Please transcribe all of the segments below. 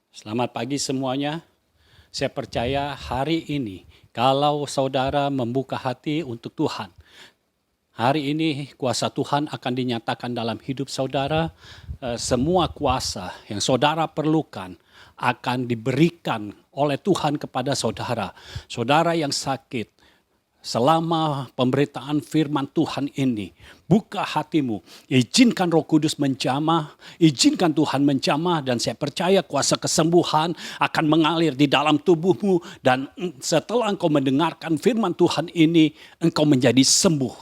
Selamat pagi semuanya. Saya percaya hari ini kalau saudara membuka hati untuk Tuhan, hari ini kuasa Tuhan akan dinyatakan dalam hidup saudara. Semua kuasa yang saudara perlukan akan diberikan oleh Tuhan kepada saudara. Saudara yang sakit, selama pemberitaan firman Tuhan ini, buka hatimu, izinkan Roh Kudus menjamah, izinkan Tuhan menjamah, dan saya percaya kuasa kesembuhan akan mengalir di dalam tubuhmu, dan setelah engkau mendengarkan firman Tuhan ini, engkau menjadi sembuh.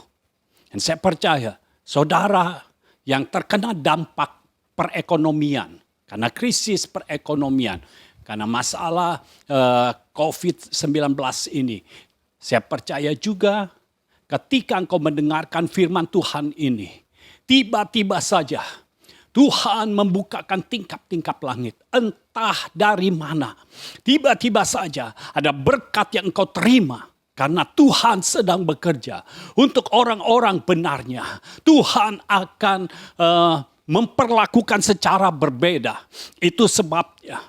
Dan saya percaya, saudara yang terkena dampak perekonomian, karena krisis perekonomian, karena masalah COVID-19 ini, saya percaya juga ketika engkau mendengarkan firman Tuhan ini, tiba-tiba saja Tuhan membukakan tingkap-tingkap langit. Entah dari mana, tiba-tiba saja ada berkat yang engkau terima. Karena Tuhan sedang bekerja untuk orang-orang benarnya. Tuhan akan memperlakukan secara berbeda. Itu sebabnya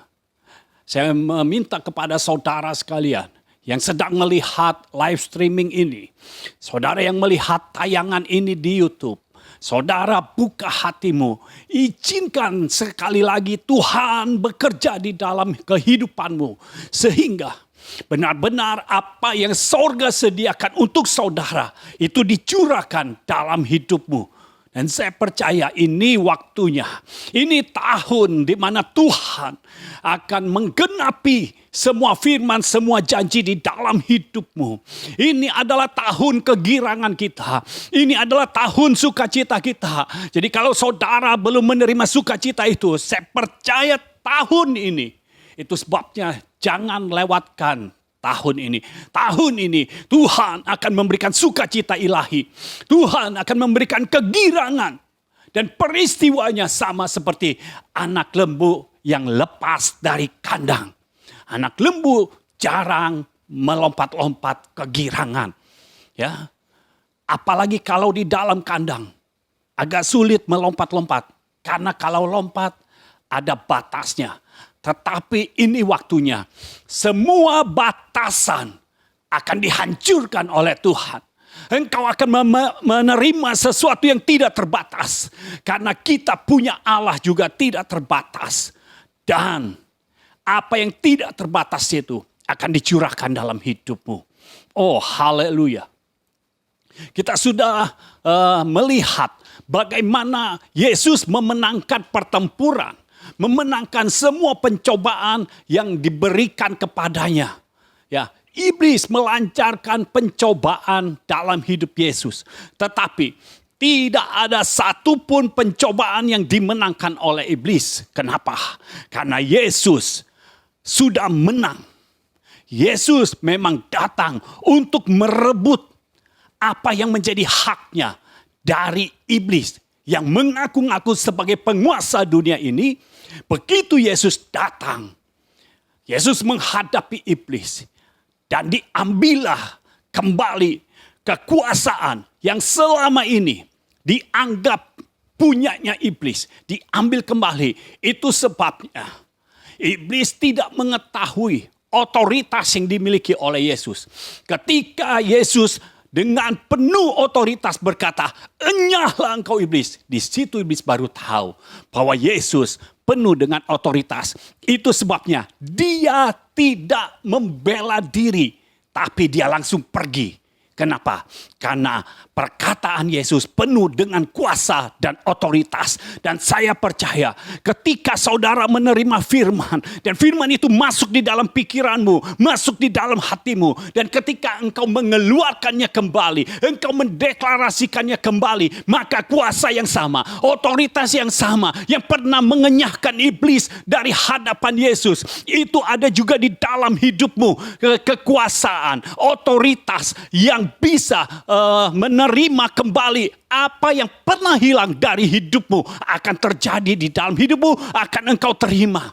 saya meminta kepada saudara sekalian yang sedang melihat live streaming ini, saudara yang melihat tayangan ini di YouTube, saudara buka hatimu, izinkan sekali lagi Tuhan bekerja di dalam kehidupanmu, sehingga benar-benar apa yang sorga sediakan untuk saudara, itu dicurahkan dalam hidupmu. Dan saya percaya ini waktunya, ini tahun di mana Tuhan akan menggenapi semua firman, semua janji di dalam hidupmu. Ini adalah tahun kegirangan kita. Ini adalah tahun sukacita kita. Jadi kalau saudara belum menerima sukacita itu, saya percaya tahun ini, itu sebabnya jangan lewatkan tahun ini. Tahun ini Tuhan akan memberikan sukacita ilahi. Tuhan akan memberikan kegirangan. Dan peristiwanya sama seperti anak lembu yang lepas dari kandang. Anak lembu jarang melompat-lompat kegirangan. Ya. Apalagi kalau di dalam kandang. Agak sulit melompat-lompat. Karena kalau lompat ada batasnya. Tetapi ini waktunya. Semua batasan akan dihancurkan oleh Tuhan. Engkau akan menerima sesuatu yang tidak terbatas. Karena kita punya Allah juga tidak terbatas. Dan apa yang tidak terbatas itu akan dicurahkan dalam hidupmu. Oh, haleluya. Kita sudah melihat bagaimana Yesus memenangkan pertempuran. Memenangkan semua pencobaan yang diberikan kepadanya. Ya, iblis melancarkan pencobaan dalam hidup Yesus. Tetapi tidak ada satupun pencobaan yang dimenangkan oleh iblis. Kenapa? Karena Yesus sudah menang. Yesus memang datang untuk merebut apa yang menjadi haknya dari iblis yang mengaku-ngaku sebagai penguasa dunia ini. Begitu Yesus datang, Yesus menghadapi iblis dan diambillah kembali kekuasaan yang selama ini dianggap punyanya iblis, diambil kembali. Itu sebabnya iblis tidak mengetahui otoritas yang dimiliki oleh Yesus. Ketika Yesus dengan penuh otoritas berkata, "Enyahlah engkau iblis." Di situ iblis baru tahu bahwa Yesus penuh dengan otoritas. Itu sebabnya dia tidak membela diri, tapi dia langsung pergi. Kenapa? Karena perkataan Yesus penuh dengan kuasa dan otoritas. Dan saya percaya ketika saudara menerima firman. Dan firman itu masuk di dalam pikiranmu. Masuk di dalam hatimu. Dan ketika engkau mengeluarkannya kembali. Engkau mendeklarasikannya kembali. Maka kuasa yang sama. Otoritas yang sama. Yang pernah mengenyahkan iblis dari hadapan Yesus. Itu ada juga di dalam hidupmu. Kekuasaan, otoritas yang bisa menerima kembali apa yang pernah hilang dari hidupmu akan terjadi di dalam hidupmu, akan engkau terima.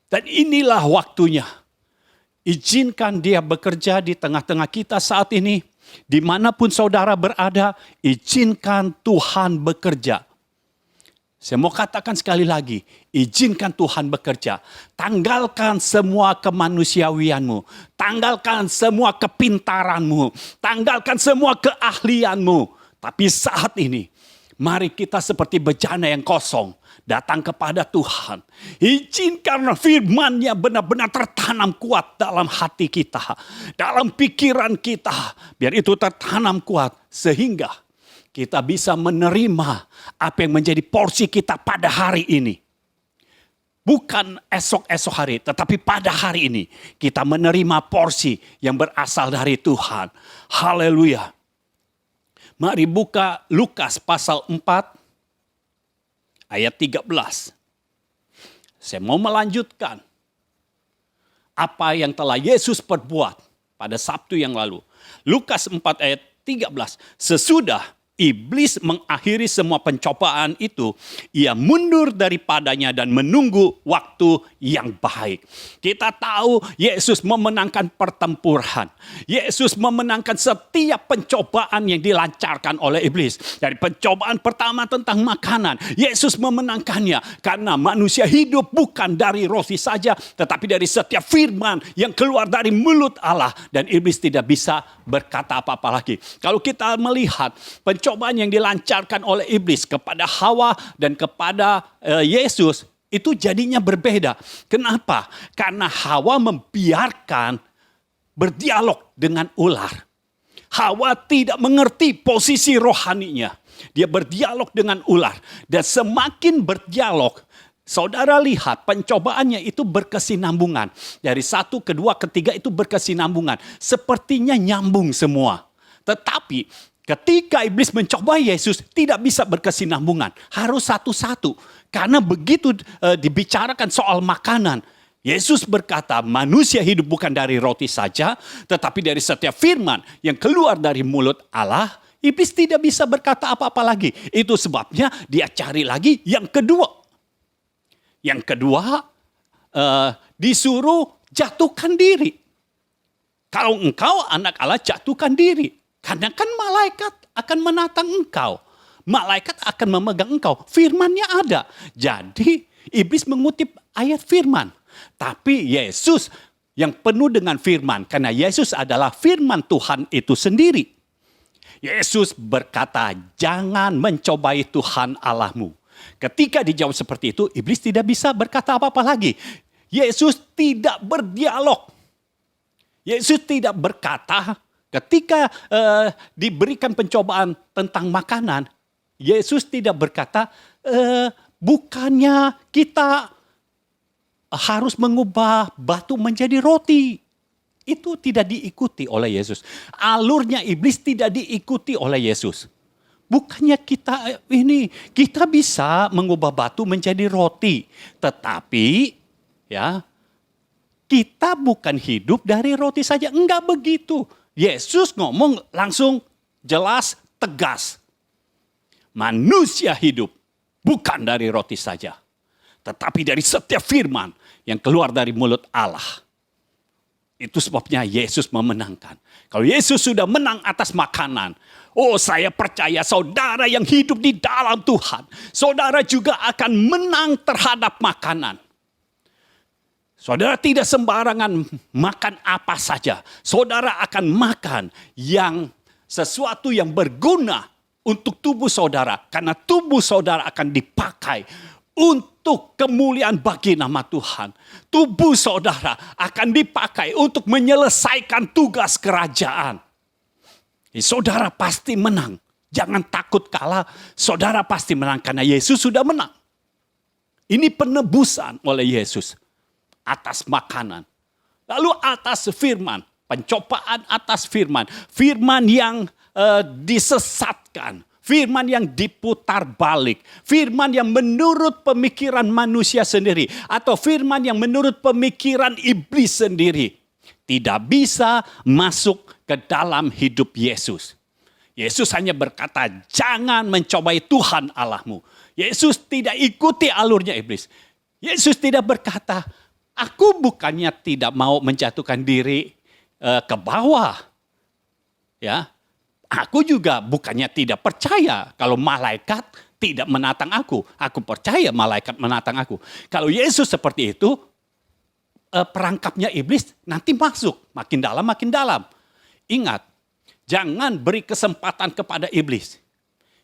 Dan inilah waktunya. Izinkan dia bekerja di tengah-tengah kita saat ini. Dimanapun saudara berada, izinkan Tuhan bekerja. Saya mau katakan sekali lagi, izinkan Tuhan bekerja. Tanggalkan semua kemanusiawianmu. Tanggalkan semua kepintaranmu. Tanggalkan semua keahlianmu. Tapi saat ini, mari kita seperti bejana yang kosong. Datang kepada Tuhan. Izinkan firman-Nya benar-benar tertanam kuat dalam hati kita. Dalam pikiran kita. Biar itu tertanam kuat. Sehingga kita bisa menerima apa yang menjadi porsi kita pada hari ini. Bukan esok-esok hari, tetapi pada hari ini kita menerima porsi yang berasal dari Tuhan. Haleluya. Mari buka Lukas pasal 4 ayat 13. Saya mau melanjutkan apa yang telah Yesus perbuat pada Sabtu yang lalu. Lukas 4 ayat 13. Sesudah iblis mengakhiri semua pencobaan itu, ia mundur daripadanya dan menunggu waktu yang baik. Kita tahu Yesus memenangkan pertempuran. Yesus memenangkan setiap pencobaan yang dilancarkan oleh iblis. Dari pencobaan pertama tentang makanan, Yesus memenangkannya karena manusia hidup bukan dari roti saja, tetapi dari setiap firman yang keluar dari mulut Allah. Dan iblis tidak bisa berkata apa-apa lagi. Kalau kita melihat pencobaan yang dilancarkan oleh iblis kepada Hawa dan kepada Yesus, itu jadinya berbeda. Kenapa? Karena Hawa membiarkan berdialog dengan ular. Hawa tidak mengerti posisi rohaninya. Dia berdialog dengan ular. Dan semakin berdialog, saudara lihat pencobaannya itu berkesinambungan. Dari 1, kedua, ketiga itu berkesinambungan. Sepertinya nyambung semua. Tetapi ketika iblis mencoba Yesus tidak bisa berkesinambungan. Harus satu-satu. Karena begitu dibicarakan soal makanan, Yesus berkata, manusia hidup bukan dari roti saja, tetapi dari setiap firman yang keluar dari mulut Allah. Iblis tidak bisa berkata apa-apa lagi. Itu sebabnya dia cari lagi yang kedua. Yang kedua, disuruh jatuhkan diri. Kalau engkau anak Allah, jatuhkan diri. Karena kan malaikat akan menatang engkau. Malaikat akan memegang engkau. Firmannya ada. Jadi iblis mengutip ayat firman. Tapi Yesus yang penuh dengan firman. Karena Yesus adalah firman Tuhan itu sendiri. Yesus berkata, jangan mencobai Tuhan Allahmu. Ketika dijawab seperti itu, iblis tidak bisa berkata apa-apa lagi. Yesus tidak berdialog. Yesus tidak berkata, ketika diberikan pencobaan tentang makanan, Yesus tidak berkata, bukannya kita harus mengubah batu menjadi roti. Itu tidak diikuti oleh Yesus. Alurnya iblis tidak diikuti oleh Yesus. Bukannya kita bisa mengubah batu menjadi roti. Tetapi ya, kita bukan hidup dari roti saja. Enggak begitu. Yesus ngomong langsung jelas, tegas. Manusia hidup bukan dari roti saja, tetapi dari setiap firman yang keluar dari mulut Allah. Itu sebabnya Yesus memenangkan. Kalau Yesus sudah menang atas makanan, saya percaya saudara yang hidup di dalam Tuhan, saudara juga akan menang terhadap makanan. Saudara tidak sembarangan makan apa saja. Saudara akan makan yang sesuatu yang berguna untuk tubuh saudara. Karena tubuh saudara akan dipakai untuk kemuliaan bagi nama Tuhan. Tubuh saudara akan dipakai untuk menyelesaikan tugas kerajaan. Saudara pasti menang. Jangan takut kalah. Saudara pasti menang karena Yesus sudah menang. Ini penebusan oleh Yesus atas makanan. Lalu atas firman. Pencobaan atas firman. Firman yang disesatkan. Firman yang diputar balik. Firman yang menurut pemikiran manusia sendiri. Atau firman yang menurut pemikiran iblis sendiri. Tidak bisa masuk ke dalam hidup Yesus. Yesus hanya berkata, jangan mencobai Tuhan Allahmu. Yesus tidak ikuti alurnya iblis. Yesus tidak berkata, aku bukannya tidak mau menjatuhkan diri ke bawah. Ya, aku juga bukannya tidak percaya kalau malaikat tidak menantang aku. Aku percaya malaikat menantang aku. Kalau Yesus seperti itu, perangkapnya iblis nanti masuk. Makin dalam, makin dalam. Ingat, jangan beri kesempatan kepada iblis.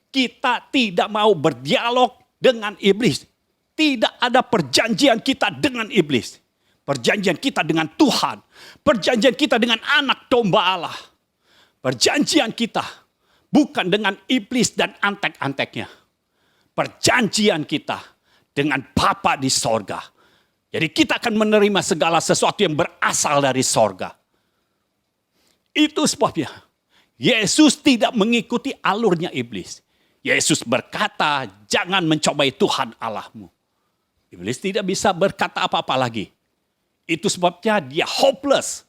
Kita tidak mau berdialog dengan iblis. Tidak ada perjanjian kita dengan iblis. Perjanjian kita dengan Tuhan. Perjanjian kita dengan anak domba Allah. Perjanjian kita bukan dengan iblis dan antek-anteknya. Perjanjian kita dengan Bapa di sorga. Jadi kita akan menerima segala sesuatu yang berasal dari sorga. Itu sebabnya Yesus tidak mengikuti alurnya iblis. Yesus berkata, jangan mencobai Tuhan Allahmu. Iblis tidak bisa berkata apa-apa lagi. Itu sebabnya dia hopeless.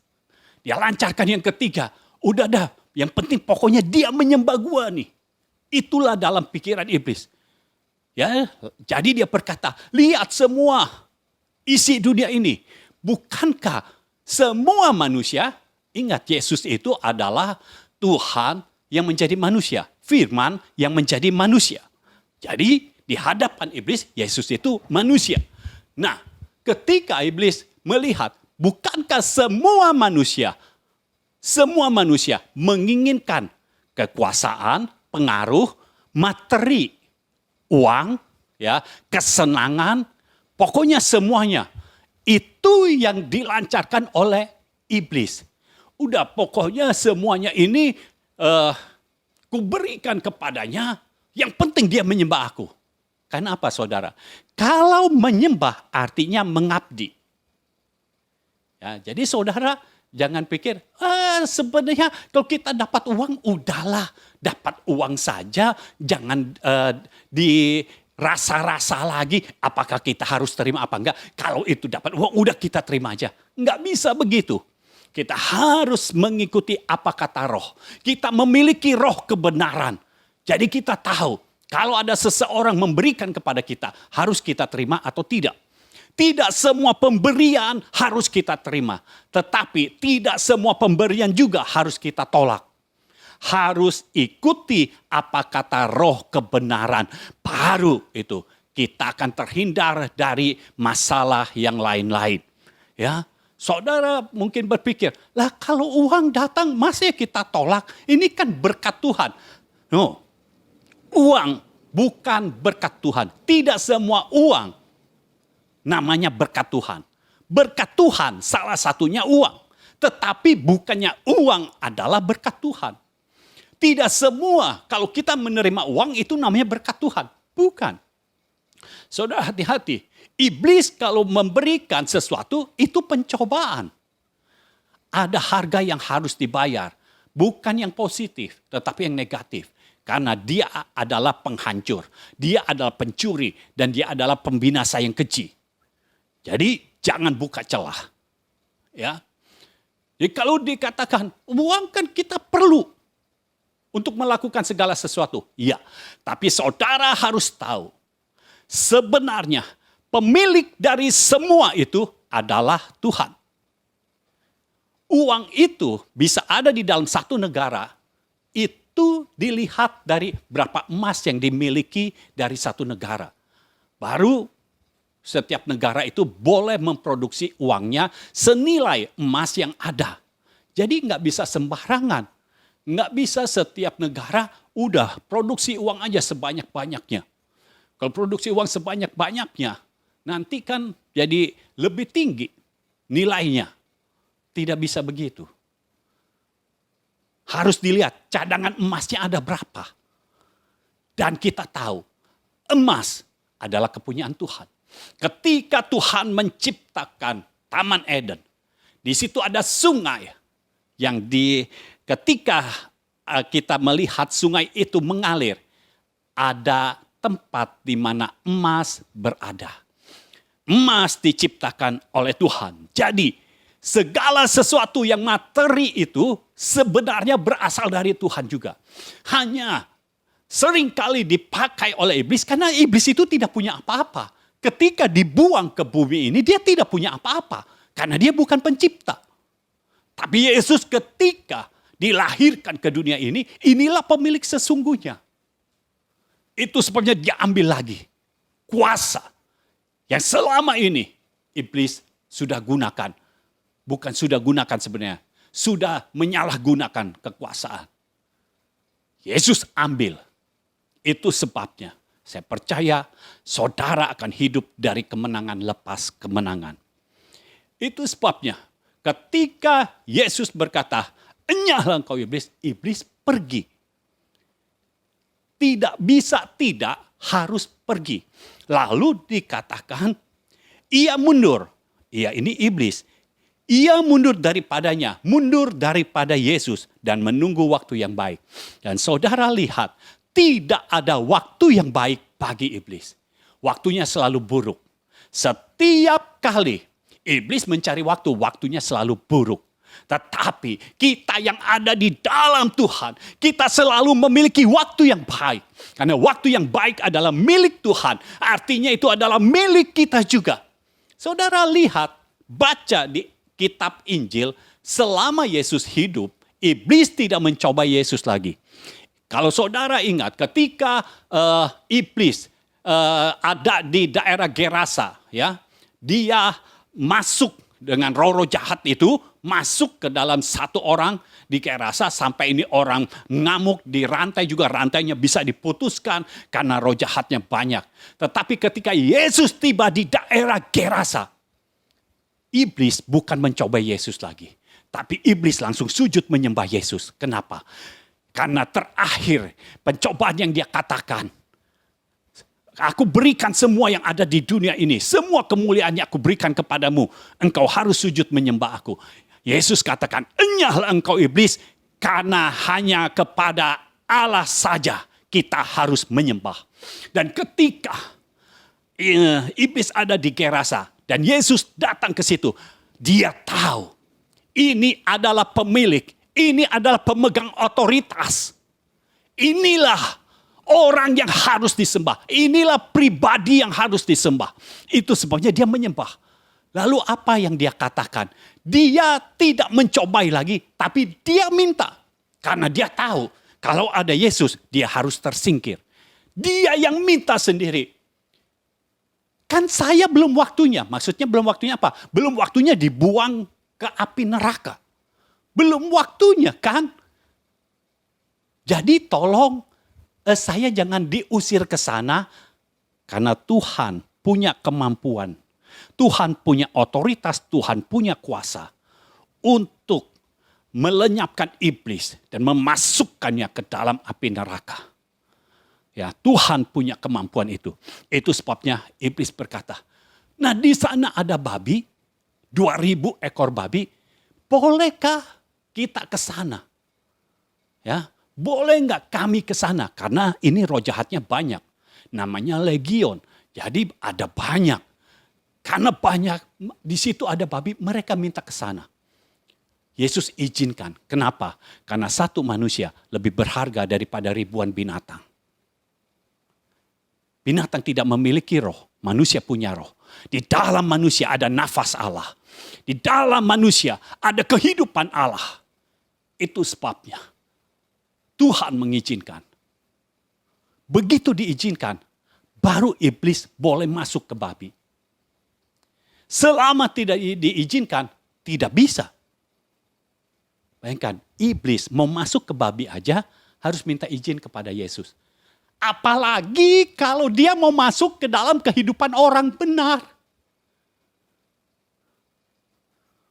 Dia lancarkan yang ketiga. Udah dah, yang penting pokoknya dia menyembah gua nih. Itulah dalam pikiran iblis. Ya, jadi dia berkata, lihat semua isi dunia ini. Bukankah semua manusia, ingat Yesus itu adalah Tuhan yang menjadi manusia. Firman yang menjadi manusia. Jadi di hadapan iblis, Yesus itu manusia. Nah, ketika iblis melihat, bukankah semua manusia menginginkan kekuasaan, pengaruh, materi, uang, ya, kesenangan, pokoknya semuanya. Itu yang dilancarkan oleh iblis. Udah pokoknya semuanya ini kuberikan kepadanya, yang penting dia menyembah aku. Karena apa saudara? Kalau menyembah artinya mengabdi. Ya, jadi saudara jangan pikir, sebenarnya kalau kita dapat uang, udahlah dapat uang saja. Jangan dirasa-rasa lagi apakah kita harus terima apa enggak. Kalau itu dapat uang, udah kita terima aja. Enggak bisa begitu. Kita harus mengikuti apa kata roh. Kita memiliki roh kebenaran. Jadi kita tahu kalau ada seseorang memberikan kepada kita, harus kita terima atau tidak. Tidak semua pemberian harus kita terima. Tetapi tidak semua pemberian juga harus kita tolak. Harus ikuti apa kata roh kebenaran. Baru itu kita akan terhindar dari masalah yang lain-lain. Ya, saudara mungkin berpikir, lah kalau uang datang masih kita tolak. Ini kan berkat Tuhan. No, uang bukan berkat Tuhan. Tidak semua uang namanya berkat Tuhan. Berkat Tuhan salah satunya uang. Tetapi bukannya uang adalah berkat Tuhan. Tidak semua kalau kita menerima uang itu namanya berkat Tuhan. Bukan. Saudara hati-hati. Iblis kalau memberikan sesuatu itu pencobaan. Ada harga yang harus dibayar. Bukan yang positif tetapi yang negatif. Karena dia adalah penghancur. Dia adalah pencuri. Dan dia adalah pembinasa yang keji. Jadi jangan buka celah. Ya. Jadi kalau dikatakan uang kan kita perlu untuk melakukan segala sesuatu. Ya, tapi saudara harus tahu sebenarnya pemilik dari semua itu adalah Tuhan. Uang itu bisa ada di dalam satu negara. Itu dilihat dari berapa emas yang dimiliki dari satu negara. Baru setiap negara itu boleh memproduksi uangnya senilai emas yang ada. Jadi nggak bisa sembarangan. Nggak bisa setiap negara udah produksi uang aja sebanyak-banyaknya. Kalau produksi uang sebanyak-banyaknya, nanti kan jadi lebih tinggi nilainya. Tidak bisa begitu. Harus dilihat cadangan emasnya ada berapa. Dan kita tahu emas adalah kepunyaan Tuhan. Ketika Tuhan menciptakan Taman Eden, di situ ada sungai yang ketika kita melihat sungai itu mengalir, ada tempat di mana emas berada. Emas diciptakan oleh Tuhan. Jadi segala sesuatu yang materi itu sebenarnya berasal dari Tuhan juga. Hanya seringkali dipakai oleh iblis karena iblis itu tidak punya apa-apa. Ketika dibuang ke bumi ini dia tidak punya apa-apa. Karena dia bukan pencipta. Tapi Yesus ketika dilahirkan ke dunia ini, inilah pemilik sesungguhnya. Itu sebabnya dia ambil lagi kuasa yang selama ini iblis sudah gunakan. Bukan sudah gunakan sebenarnya. Sudah menyalahgunakan kekuasaan. Yesus ambil. Itu sebabnya saya percaya saudara akan hidup dari kemenangan lepas kemenangan. Itu sebabnya ketika Yesus berkata, "Enyahlah engkau iblis," iblis pergi. Tidak bisa tidak, harus pergi. Lalu dikatakan, ia mundur. Ia ini iblis. Ia mundur daripadanya, mundur daripada Yesus dan menunggu waktu yang baik. Dan saudara lihat, tidak ada waktu yang baik bagi iblis. Waktunya selalu buruk. Setiap kali iblis mencari waktu, waktunya selalu buruk. Tetapi kita yang ada di dalam Tuhan, kita selalu memiliki waktu yang baik. Karena waktu yang baik adalah milik Tuhan. Artinya itu adalah milik kita juga. Saudara lihat, baca di kitab Injil, selama Yesus hidup, iblis tidak mencoba Yesus lagi. Kalau saudara ingat, ketika iblis ada di daerah Gerasa, ya, dia masuk dengan roh-roh jahat itu, masuk ke dalam satu orang di Gerasa, sampai ini orang ngamuk, dirantai juga, rantainya bisa diputuskan karena roh jahatnya banyak. Tetapi ketika Yesus tiba di daerah Gerasa, iblis bukan mencoba Yesus lagi. Tapi iblis langsung sujud menyembah Yesus. Kenapa? Karena terakhir pencobaan yang dia katakan, aku berikan semua yang ada di dunia ini. Semua kemuliaannya aku berikan kepadamu. Engkau harus sujud menyembah aku. Yesus katakan, enyahlah engkau iblis. Karena hanya kepada Allah saja kita harus menyembah. Dan ketika iblis ada di Gerasa, dan Yesus datang ke situ, dia tahu ini adalah pemilik, ini adalah pemegang otoritas. Inilah orang yang harus disembah. Inilah pribadi yang harus disembah. Itu sebabnya dia menyembah. Lalu apa yang dia katakan? Dia tidak mencobai lagi, tapi dia minta. Karena dia tahu kalau ada Yesus, dia harus tersingkir. Dia yang minta sendiri. Kan saya belum waktunya. Maksudnya belum waktunya apa? Belum waktunya dibuang ke api neraka. Belum waktunya kan? Jadi tolong saya jangan diusir ke sana. Karena Tuhan punya kemampuan. Tuhan punya otoritas. Tuhan punya kuasa. Untuk melenyapkan iblis. Dan memasukkannya ke dalam api neraka. Ya, Tuhan punya kemampuan itu. Itu sebabnya iblis berkata, nah di sana ada babi, 2000 ekor babi, bolehkah kita ke sana? Ya, boleh nggak kami ke sana? Karena ini roh jahatnya banyak. Namanya legion. Jadi ada banyak. Karena banyak, di situ ada babi, mereka minta ke sana. Yesus izinkan. Kenapa? Karena satu manusia lebih berharga daripada ribuan binatang. Binatang tidak memiliki roh, manusia punya roh. Di dalam manusia ada nafas Allah. Di dalam manusia ada kehidupan Allah. Itu sebabnya Tuhan mengizinkan. Begitu diizinkan, baru iblis boleh masuk ke babi. Selama tidak diizinkan, tidak bisa. Bayangkan, iblis mau masuk ke babi aja harus minta izin kepada Yesus. Apalagi kalau dia mau masuk ke dalam kehidupan orang benar.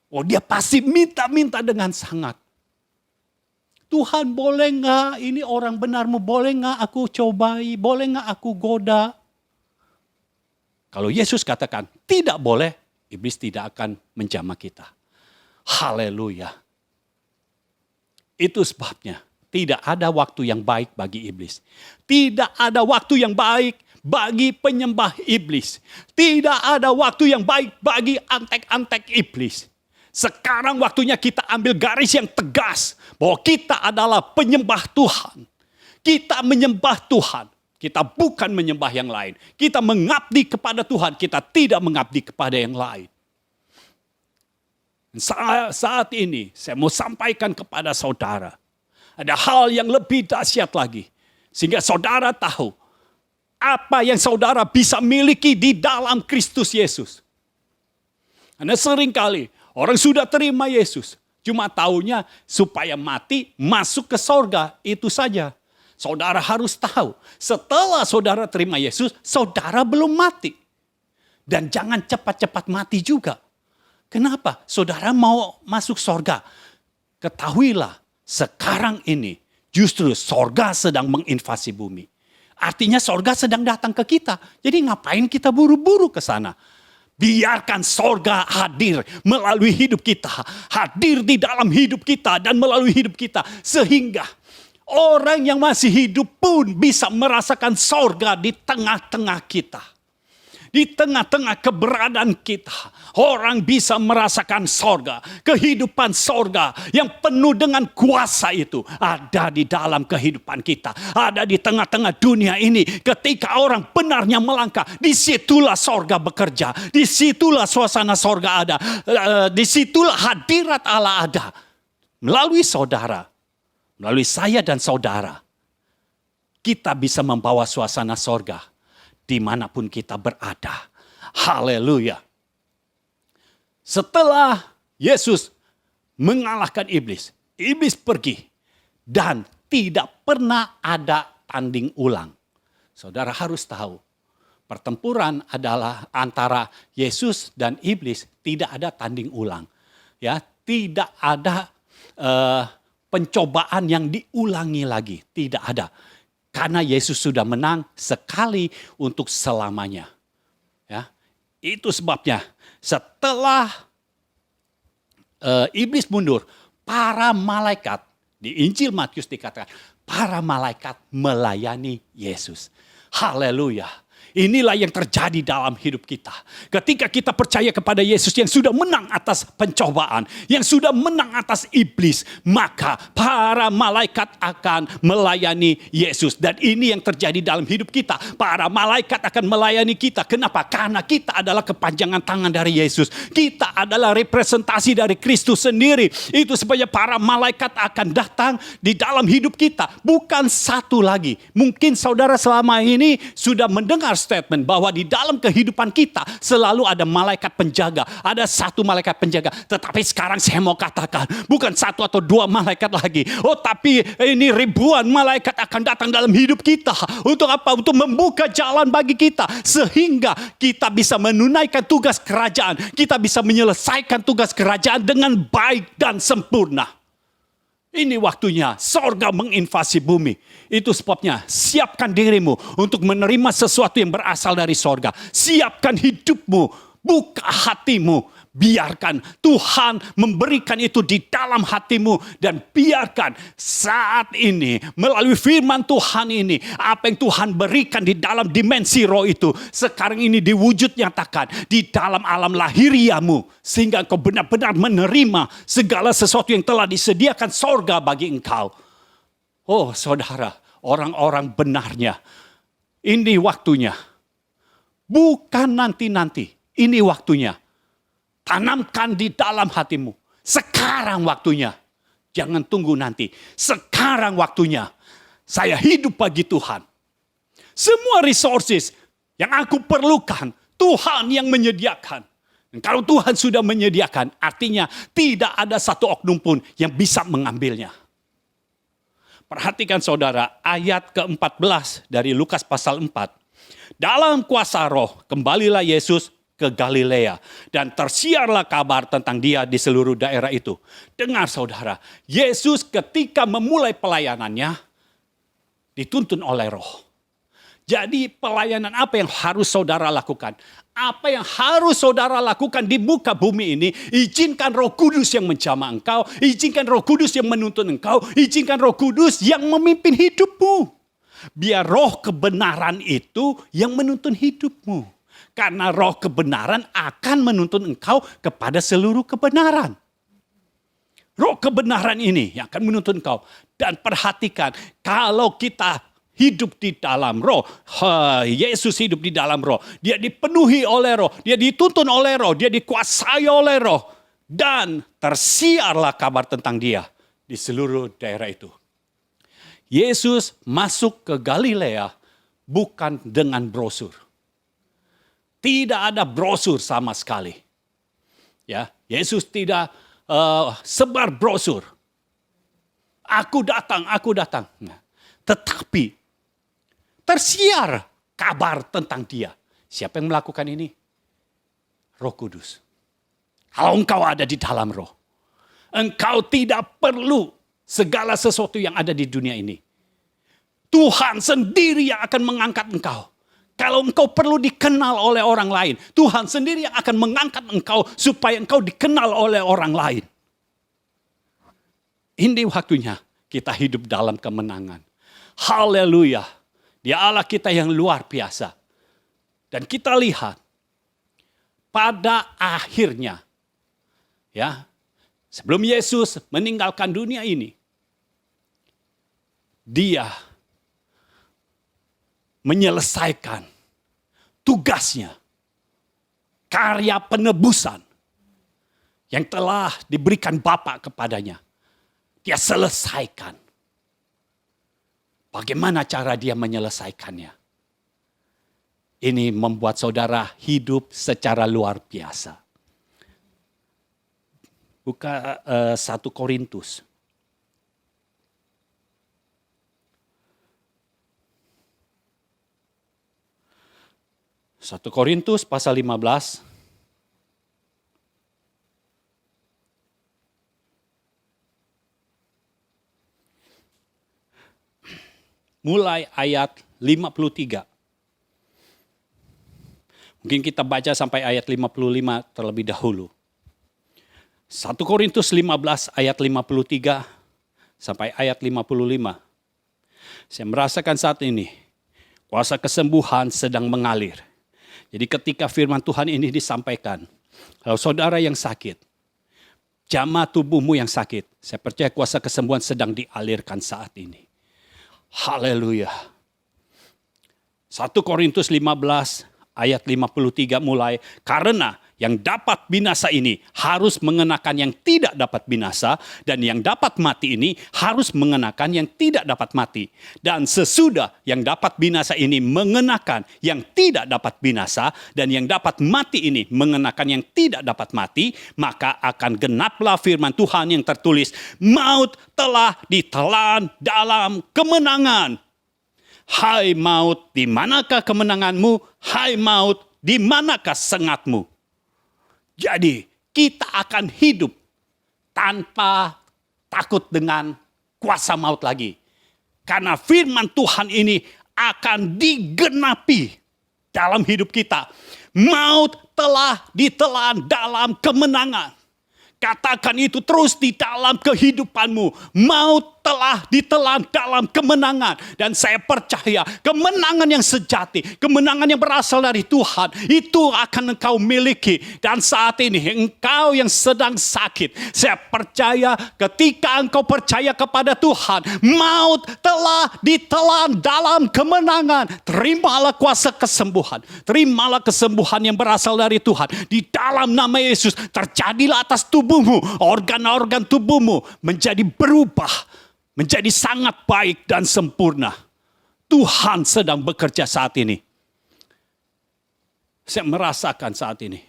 Oh, dia pasti minta-minta dengan sangat. Tuhan, boleh nggak ini orang benarmu, boleh nggak aku cobai, boleh nggak aku goda? Kalau Yesus katakan tidak boleh, iblis tidak akan menjamah kita. Haleluya. Itu sebabnya tidak ada waktu yang baik bagi iblis. Tidak ada waktu yang baik bagi penyembah iblis. Tidak ada waktu yang baik bagi antek-antek iblis. Sekarang waktunya kita ambil garis yang tegas. Bahwa kita adalah penyembah Tuhan. Kita menyembah Tuhan. Kita bukan menyembah yang lain. Kita mengabdi kepada Tuhan. Kita tidak mengabdi kepada yang lain. Saat ini saya mau sampaikan kepada saudara. Ada hal yang lebih dahsyat lagi. Sehingga saudara tahu apa yang saudara bisa miliki di dalam Kristus Yesus. Karena seringkali orang sudah terima Yesus, cuma taunya supaya mati masuk ke sorga, itu saja. Saudara harus tahu, setelah saudara terima Yesus, saudara belum mati. Dan jangan cepat-cepat mati juga. Kenapa? Saudara mau masuk sorga. Ketahuilah, sekarang ini justru sorga sedang menginvasi bumi. Artinya sorga sedang datang ke kita. Jadi ngapain kita buru-buru ke sana? Biarkan sorga hadir melalui hidup kita. Hadir di dalam hidup kita dan melalui hidup kita. Sehingga orang yang masih hidup pun bisa merasakan sorga di tengah-tengah kita. Di tengah-tengah keberadaan kita, orang bisa merasakan sorga. Kehidupan sorga yang penuh dengan kuasa itu ada di dalam kehidupan kita. Ada di tengah-tengah dunia ini. Ketika orang benarnya melangkah, disitulah sorga bekerja. Disitulah suasana sorga ada. Disitulah hadirat Allah ada. Melalui saudara, melalui saya dan saudara, kita bisa membawa suasana sorga dimanapun kita berada. Haleluya. Setelah Yesus mengalahkan iblis, iblis pergi dan tidak pernah ada tanding ulang. Saudara harus tahu, pertempuran adalah antara Yesus dan iblis, tidak ada tanding ulang. Ya, tidak ada pencobaan yang diulangi lagi, tidak ada. Karena Yesus sudah menang sekali untuk selamanya. Ya, itu sebabnya setelah iblis mundur, para malaikat, di Injil Matius dikatakan, para malaikat melayani Yesus. Haleluya. Inilah yang terjadi dalam hidup kita. Ketika kita percaya kepada Yesus yang sudah menang atas pencobaan, yang sudah menang atas iblis, maka para malaikat akan melayani Yesus. Dan ini yang terjadi dalam hidup kita. Para malaikat akan melayani kita. Kenapa? Karena kita adalah kepanjangan tangan dari Yesus. Kita adalah representasi dari Kristus sendiri. Itu sebabnya para malaikat akan datang di dalam hidup kita. Bukan satu lagi. Mungkin saudara selama ini sudah mendengar statement bahwa di dalam kehidupan kita selalu ada malaikat penjaga. Ada satu malaikat penjaga. Tetapi sekarang saya mau katakan, bukan satu atau dua malaikat lagi. Oh, tapi ini ribuan malaikat akan datang dalam hidup kita. Untuk apa? Untuk membuka jalan bagi kita. Sehingga kita bisa menunaikan tugas kerajaan. Kita bisa menyelesaikan tugas kerajaan dengan baik dan sempurna. Ini waktunya sorga menginvasi bumi. Itu sebabnya siapkan dirimu untuk menerima sesuatu yang berasal dari sorga. Siapkan hidupmu, buka hatimu. Biarkan Tuhan memberikan itu di dalam hatimu. Dan biarkan saat ini melalui firman Tuhan ini, apa yang Tuhan berikan di dalam dimensi roh itu, sekarang ini diwujud nyatakan di dalam alam lahiriamu. Sehingga engkau benar-benar menerima segala sesuatu yang telah disediakan sorga bagi engkau. Oh saudara, orang-orang benarnya, ini waktunya. Bukan nanti-nanti, ini waktunya. Tanamkan di dalam hatimu. Sekarang waktunya. Jangan tunggu nanti. Sekarang waktunya. Saya hidup bagi Tuhan. Semua resources yang aku perlukan, Tuhan yang menyediakan. Dan kalau Tuhan sudah menyediakan, artinya tidak ada satu oknum pun yang bisa mengambilnya. Perhatikan saudara, ayat ke-14 dari Lukas pasal 4. Dalam kuasa roh, kembalilah Yesus ke Galilea. Dan tersiarlah kabar tentang dia di seluruh daerah itu. Dengar saudara, Yesus ketika memulai pelayanannya, dituntun oleh roh. Jadi pelayanan apa yang harus saudara lakukan? Apa yang harus saudara lakukan di muka bumi ini? Izinkan Roh Kudus yang menjamah engkau. Izinkan Roh Kudus yang menuntun engkau. Izinkan Roh Kudus yang memimpin hidupmu. Biar roh kebenaran itu yang menuntun hidupmu. Karena roh kebenaran akan menuntun engkau kepada seluruh kebenaran. Roh kebenaran ini yang akan menuntun engkau. Dan perhatikan, kalau kita hidup di dalam roh, Yesus hidup di dalam roh. Dia dipenuhi oleh roh, dia dituntun oleh roh, dia dikuasai oleh roh. Dan tersiarlah kabar tentang dia di seluruh daerah itu. Yesus masuk ke Galilea bukan dengan brosur. Tidak ada brosur sama sekali. Ya, Yesus tidak sebar brosur. Aku datang, aku datang. Nah, tetapi tersiar kabar tentang dia. Siapa yang melakukan ini? Roh Kudus. Kalau engkau ada di dalam Roh, engkau tidak perlu segala sesuatu yang ada di dunia ini. Tuhan sendiri yang akan mengangkat engkau. Kalau engkau perlu dikenal oleh orang lain, Tuhan sendiri yang akan mengangkat engkau supaya engkau dikenal oleh orang lain. Ini waktunya kita hidup dalam kemenangan. Haleluya. Dia Allah kita yang luar biasa. Dan kita lihat pada akhirnya, ya, sebelum Yesus meninggalkan dunia ini, dia menyelesaikan tugasnya, karya penebusan yang telah diberikan Bapa kepadanya. Dia selesaikan. Bagaimana cara dia menyelesaikannya? Ini membuat saudara hidup secara luar biasa. Buka 1 Korintus. 1 Korintus pasal 15. Mulai ayat 53. Mungkin kita baca sampai ayat 55 terlebih dahulu. 1 Korintus 15 ayat 53 sampai ayat 55. Saya merasakan saat ini kuasa kesembuhan sedang mengalir. Jadi ketika firman Tuhan ini disampaikan, kalau saudara yang sakit, jamaah tubuhmu yang sakit, saya percaya kuasa kesembuhan sedang dialirkan saat ini. Haleluya. 1 Korintus 15 ayat 53 mulai, karena yang dapat binasa ini harus mengenakan yang tidak dapat binasa, dan yang dapat mati ini harus mengenakan yang tidak dapat mati. Dan sesudah yang dapat binasa ini mengenakan yang tidak dapat binasa, dan yang dapat mati ini mengenakan yang tidak dapat mati, maka akan genaplah firman Tuhan yang tertulis, maut telah ditelan dalam kemenangan. Hai maut, di manakah kemenanganmu? Hai maut, di manakah sengatmu? Jadi kita akan hidup tanpa takut dengan kuasa maut lagi. Karena firman Tuhan ini akan digenapi dalam hidup kita. Maut telah ditelan dalam kemenangan. Katakan itu terus di dalam kehidupanmu. Maut telah ditelan dalam kemenangan. Dan saya percaya kemenangan yang sejati, kemenangan yang berasal dari Tuhan, itu akan engkau miliki. Dan saat ini engkau yang sedang sakit, saya percaya ketika engkau percaya kepada Tuhan, maut telah ditelan dalam kemenangan. Terimalah kuasa kesembuhan. Terimalah kesembuhan yang berasal dari Tuhan. Di dalam nama Yesus terjadilah atas tubuhmu, organ-organ tubuhmu menjadi berubah, menjadi sangat baik dan sempurna. Tuhan sedang bekerja saat ini. Saya merasakan saat ini.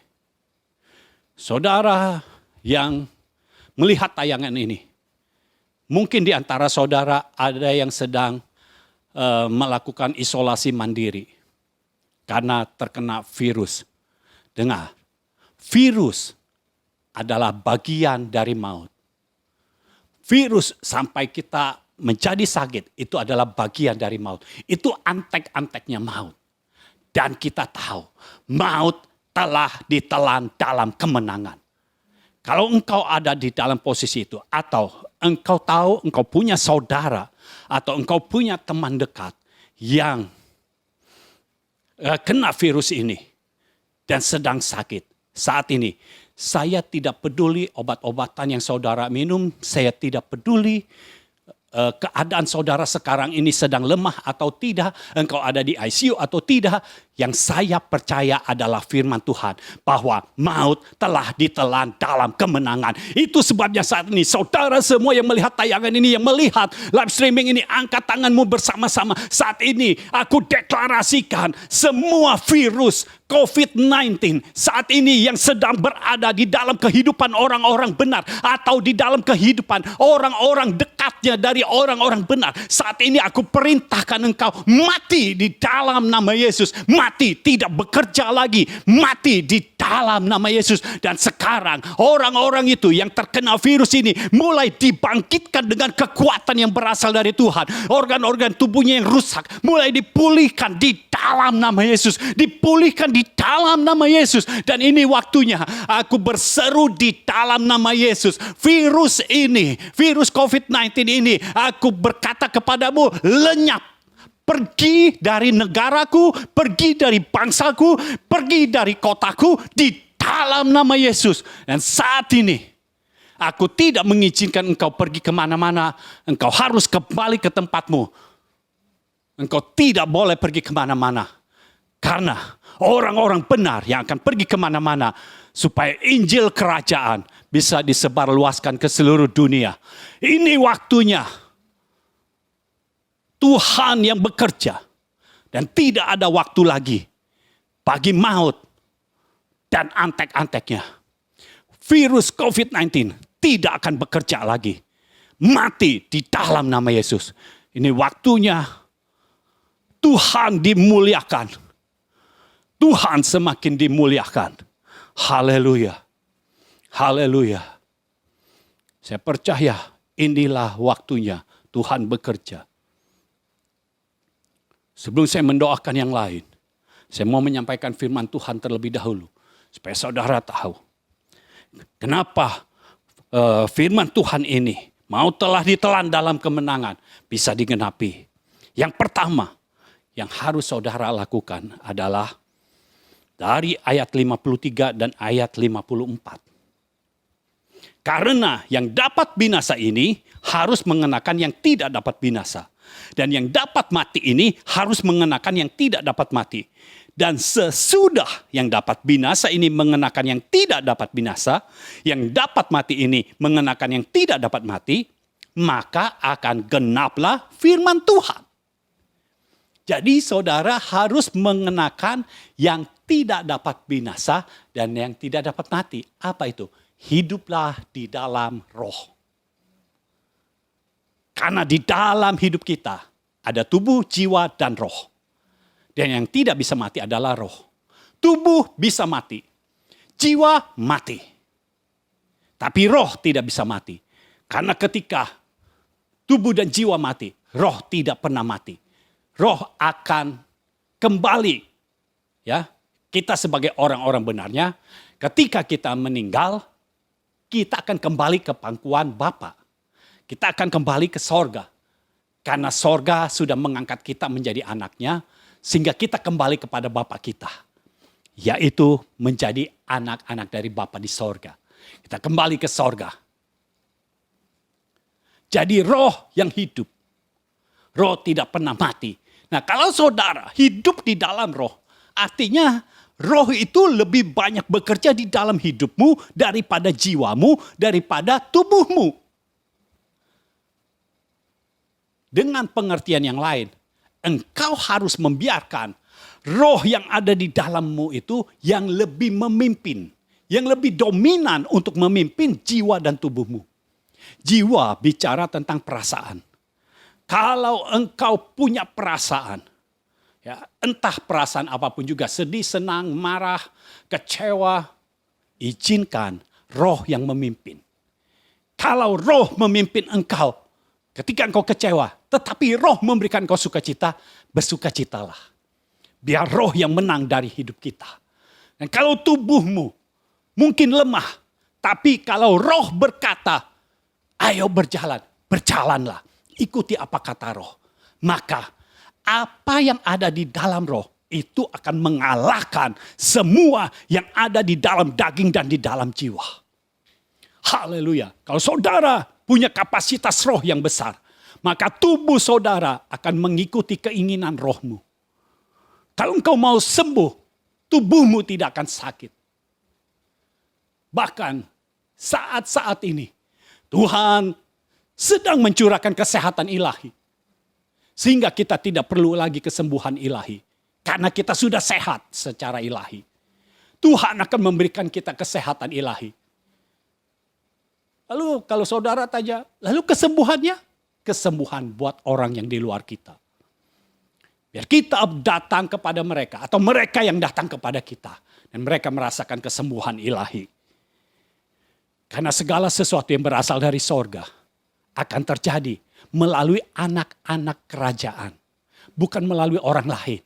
Saudara yang melihat tayangan ini, mungkin di antara saudara ada yang sedang melakukan isolasi mandiri karena terkena virus. Dengar, virus adalah bagian dari maut. Virus sampai kita menjadi sakit itu adalah bagian dari maut. Itu antek-anteknya maut. Dan kita tahu maut telah ditelan dalam kemenangan. Kalau engkau ada di dalam posisi itu, atau engkau tahu engkau punya saudara atau engkau punya teman dekat yang kena virus ini dan sedang sakit saat ini, saya tidak peduli obat-obatan yang saudara minum, saya tidak peduli keadaan saudara sekarang ini sedang lemah atau tidak, engkau ada di ICU atau tidak, yang saya percaya adalah firman Tuhan bahwa maut telah ditelan dalam kemenangan. Itu sebabnya saat ini saudara semua yang melihat tayangan ini, yang melihat live streaming ini, angkat tanganmu bersama-sama. Saat ini aku deklarasikan semua virus COVID-19 saat ini yang sedang berada di dalam kehidupan orang-orang benar atau di dalam kehidupan orang-orang dekatnya dari orang-orang benar. Saat ini aku perintahkan engkau mati di dalam nama Yesus. Mati, tidak bekerja lagi. Mati di dalam nama Yesus. Dan sekarang orang-orang itu yang terkena virus ini mulai dibangkitkan dengan kekuatan yang berasal dari Tuhan. Organ-organ tubuhnya yang rusak mulai dipulihkan di dalam nama Yesus. Dipulihkan di dalam nama Yesus. Dan ini waktunya aku berseru di dalam nama Yesus. Virus ini, virus COVID-19 ini, aku berkata kepadamu, lenyap. Pergi dari negaraku, pergi dari bangsaku, pergi dari kotaku di dalam nama Yesus. Dan saat ini aku tidak mengizinkan engkau pergi kemana-mana. Engkau harus kembali ke tempatmu. Engkau tidak boleh pergi kemana-mana. Karena orang-orang benar yang akan pergi kemana-mana supaya Injil kerajaan bisa disebarluaskan ke seluruh dunia. Ini waktunya Tuhan yang bekerja. Dan tidak ada waktu lagi bagi maut dan antek-anteknya. Virus COVID-19 tidak akan bekerja lagi. Mati di dalam nama Yesus. Ini waktunya Tuhan dimuliakan. Tuhan semakin dimuliakan. Haleluya. Haleluya. Saya percaya inilah waktunya Tuhan bekerja. Sebelum saya mendoakan yang lain, saya mau menyampaikan firman Tuhan terlebih dahulu. Supaya saudara tahu. Kenapa firman Tuhan ini mau telah ditelan dalam kemenangan bisa digenapi. Yang pertama yang harus saudara lakukan adalah dari ayat 53 dan ayat 54. Karena yang dapat binasa ini harus mengenakan yang tidak dapat binasa. Dan yang dapat mati ini harus mengenakan yang tidak dapat mati. Dan sesudah yang dapat binasa ini mengenakan yang tidak dapat binasa, yang dapat mati ini mengenakan yang tidak dapat mati, maka akan genaplah firman Tuhan. Jadi saudara harus mengenakan yang tidak dapat binasa dan yang tidak dapat mati. Apa itu? Hiduplah di dalam roh. Karena di dalam hidup kita ada tubuh, jiwa, dan roh. Dan yang tidak bisa mati adalah roh. Tubuh bisa mati. Jiwa mati. Tapi roh tidak bisa mati. Karena ketika tubuh dan jiwa mati, roh tidak pernah mati. Roh akan kembali. Ya, kita sebagai orang-orang benarnya, ketika kita meninggal, kita akan kembali ke pangkuan Bapa. Kita akan kembali ke sorga. Karena sorga sudah mengangkat kita menjadi anaknya. Sehingga kita kembali kepada Bapa kita. Yaitu menjadi anak-anak dari Bapa di sorga. Kita kembali ke sorga. Jadi roh yang hidup. Roh tidak pernah mati. Nah kalau saudara hidup di dalam roh. Artinya roh itu lebih banyak bekerja di dalam hidupmu. Daripada jiwamu. Daripada tubuhmu. Dengan pengertian yang lain, engkau harus membiarkan roh yang ada di dalammu itu yang lebih memimpin, yang lebih dominan untuk memimpin jiwa dan tubuhmu. Jiwa bicara tentang perasaan. Kalau engkau punya perasaan, ya, entah perasaan apapun juga, sedih, senang, marah, kecewa, izinkan roh yang memimpin. Kalau roh memimpin engkau, ketika engkau kecewa, tetapi roh memberikan engkau sukacita, bersukacitalah. Biar roh yang menang dari hidup kita. Dan kalau tubuhmu mungkin lemah, tapi kalau roh berkata, ayo berjalan, berjalanlah. Ikuti apa kata roh. Maka apa yang ada di dalam roh, itu akan mengalahkan semua yang ada di dalam daging dan di dalam jiwa. Haleluya. Kalau saudara punya kapasitas roh yang besar, maka tubuh saudara akan mengikuti keinginan rohmu. Kalau engkau mau sembuh, tubuhmu tidak akan sakit. Bahkan saat-saat ini Tuhan sedang mencurahkan kesehatan ilahi. Sehingga kita tidak perlu lagi kesembuhan ilahi. Karena kita sudah sehat secara ilahi. Tuhan akan memberikan kita kesehatan ilahi. Lalu kalau saudara tanya, lalu kesembuhannya? Kesembuhan buat orang yang di luar kita. Biar kita datang kepada mereka atau mereka yang datang kepada kita. Dan mereka merasakan kesembuhan ilahi. Karena segala sesuatu yang berasal dari sorga akan terjadi melalui anak-anak kerajaan. Bukan melalui orang lain.